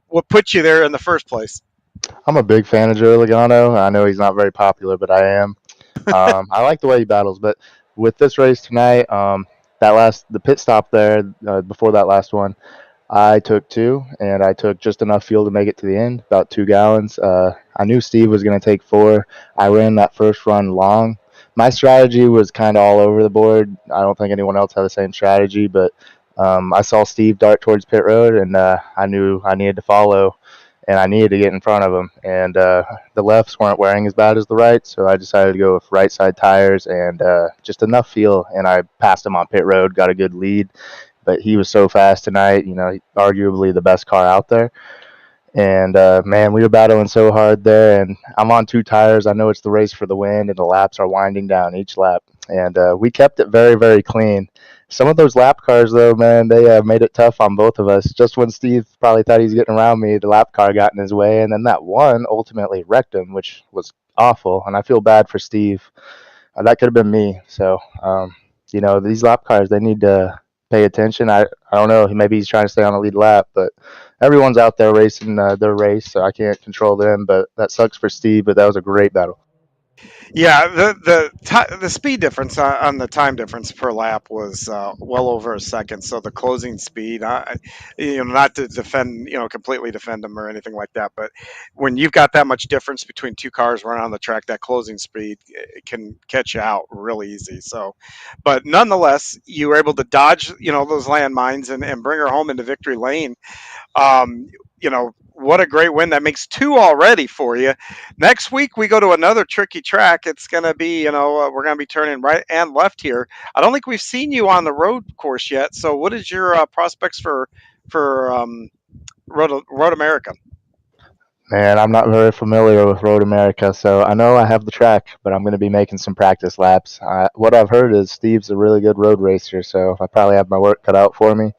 what put you there in the first place. I'm a big fan of Joey Logano. I know he's not very popular, but I am. I like the way he battles, but with this race tonight, the pit stop there before that last one, I took two, and I took just enough fuel to make it to the end, about 2 gallons. I knew Steve was going to take 4. I ran that first run long. My strategy was kind of all over the board. I don't think anyone else had the same strategy, but I saw Steve dart towards pit road, and I knew I needed to follow, and I needed to get in front of him. And the lefts weren't wearing as bad as the right, so I decided to go with right side tires and just enough fuel, and I passed him on pit road, got a good lead. But he was so fast tonight, arguably the best car out there. And, man, we were battling so hard there, and I'm on 2 tires. I know it's the race for the win, and the laps are winding down each lap. And we kept it very, very clean. Some of those lap cars, though, man, they made it tough on both of us. Just when Steve probably thought he was getting around me, the lap car got in his way, and then that one ultimately wrecked him, which was awful. And I feel bad for Steve. That could have been me. So, these lap cars, they need to pay attention. I don't know. Maybe he's trying to stay on the lead lap, but everyone's out there racing their race, so I can't control them. But that sucks for Steve. But that was a great battle. Yeah, the speed difference on the time difference per lap was well over a second. So the closing speed, not to defend, completely defend them or anything like that, but when you've got that much difference between 2 cars running on the track, that closing speed it can catch you out really easy. So, but nonetheless, you were able to dodge, those landmines and bring her home into victory lane. Um, what a great win. That makes 2 already for you. Next week, we go to another tricky track. It's going to be, we're going to be turning right and left here. I don't think we've seen you on the road course yet. So, what is your prospects for Road America? Man, I'm not very familiar with Road America, so I know I have the track, but I'm going to be making some practice laps. What I've heard is Steve's a really good road racer, so I probably have my work cut out for me.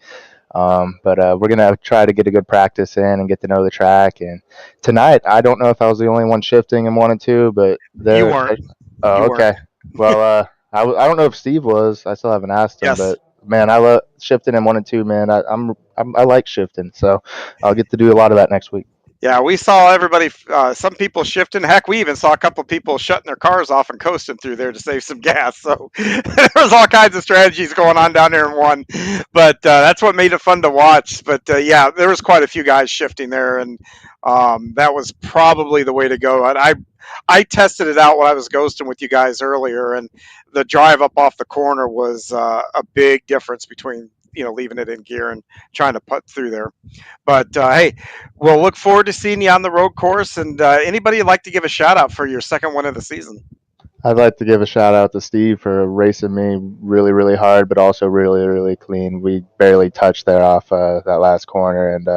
But we're going to try to get a good practice in and get to know the track. And tonight, I don't know if I was the only one shifting in 1 and 2, but You weren't. Oh, You weren't. okay. Well, I don't know if Steve was. I still haven't asked him, Yes. but man, I love shifting in 1 and 2. Man, I like shifting, so I'll get to do a lot of that next week. Yeah, we saw everybody, some people shifting. Heck, we even saw a couple of people shutting their cars off and coasting through there to save some gas. So there was all kinds of strategies going on down there in 1. But that's what made it fun to watch. But yeah, there was quite a few guys shifting there, and that was probably the way to go. And I tested it out when I was ghosting with you guys earlier, and the drive up off the corner was a big difference between leaving it in gear and trying to putt through there. But hey, we'll look forward to seeing you on the road course. And anybody you'd like to give a shout out for your second win of the season? I'd like to give a shout out to Steve for racing me really, really hard, but also really, really clean. We barely touched there off that last corner, and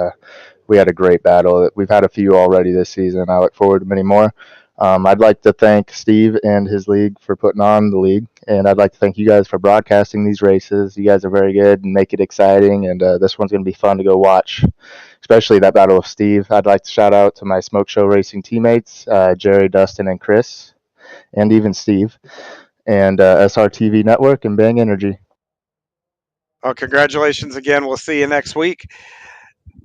we had a great battle. We've had a few already this season. I look forward to many more. I'd like to thank Steve and his league for putting on the league, and I'd like to thank you guys for broadcasting these races. You guys are very good and make it exciting, and this one's going to be fun to go watch, especially that battle with Steve. I'd like to shout out to my Smoke Show Racing teammates, Jerry, Dustin, and Chris, and even Steve, and SRTV Network and Bang Energy. Well, congratulations again. We'll see you next week.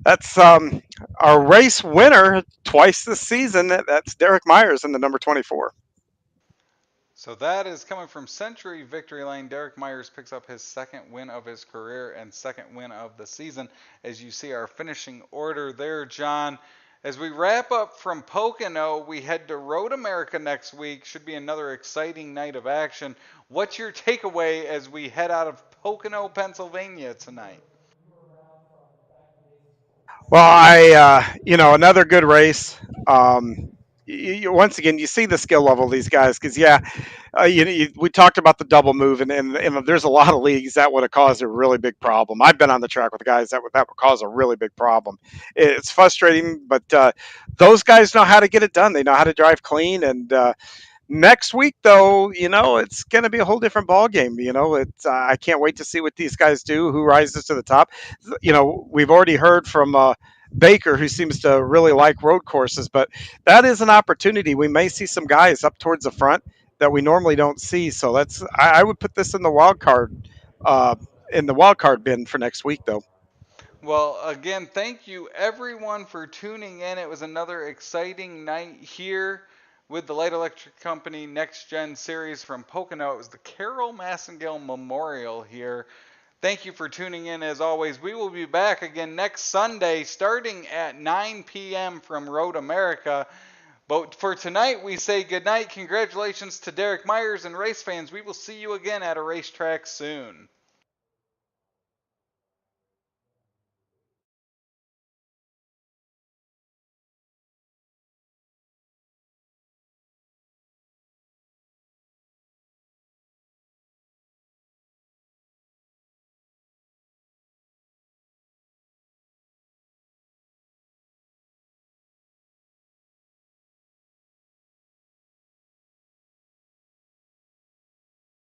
That's our race winner twice this season. That's Derek Myers in the number 24. So that is coming from Century Victory Lane. Derek Myers picks up his second win of his career and second win of the season. As you see our finishing order there, John. As we wrap up from Pocono, we head to Road America next week. Should be another exciting night of action. What's your takeaway as we head out of Pocono, Pennsylvania tonight? Well, another good race. Once again, you see the skill level of these guys because, we talked about the double move, and there's a lot of leagues that would have caused a really big problem. I've been on the track with guys that would cause a really big problem. It's frustrating, but those guys know how to get it done. They know how to drive clean, and next week, though, it's going to be a whole different ball game. It's I can't wait to see what these guys do. Who rises to the top? We've already heard from Baker, who seems to really like road courses, but that is an opportunity. We may see some guys up towards the front that we normally don't see. So I would put this in the uh, wild card bin for next week, though. Well, again, thank you everyone for tuning in. It was another exciting night here with the Light Electric Company Next Gen series from Pocono. It was the Carole Massengill Memorial here. Thank you for tuning in as always. We will be back again next Sunday starting at 9 p.m. from Road America. But for tonight, we say goodnight. Congratulations to Derek Myers and race fans. We will see you again at a racetrack soon.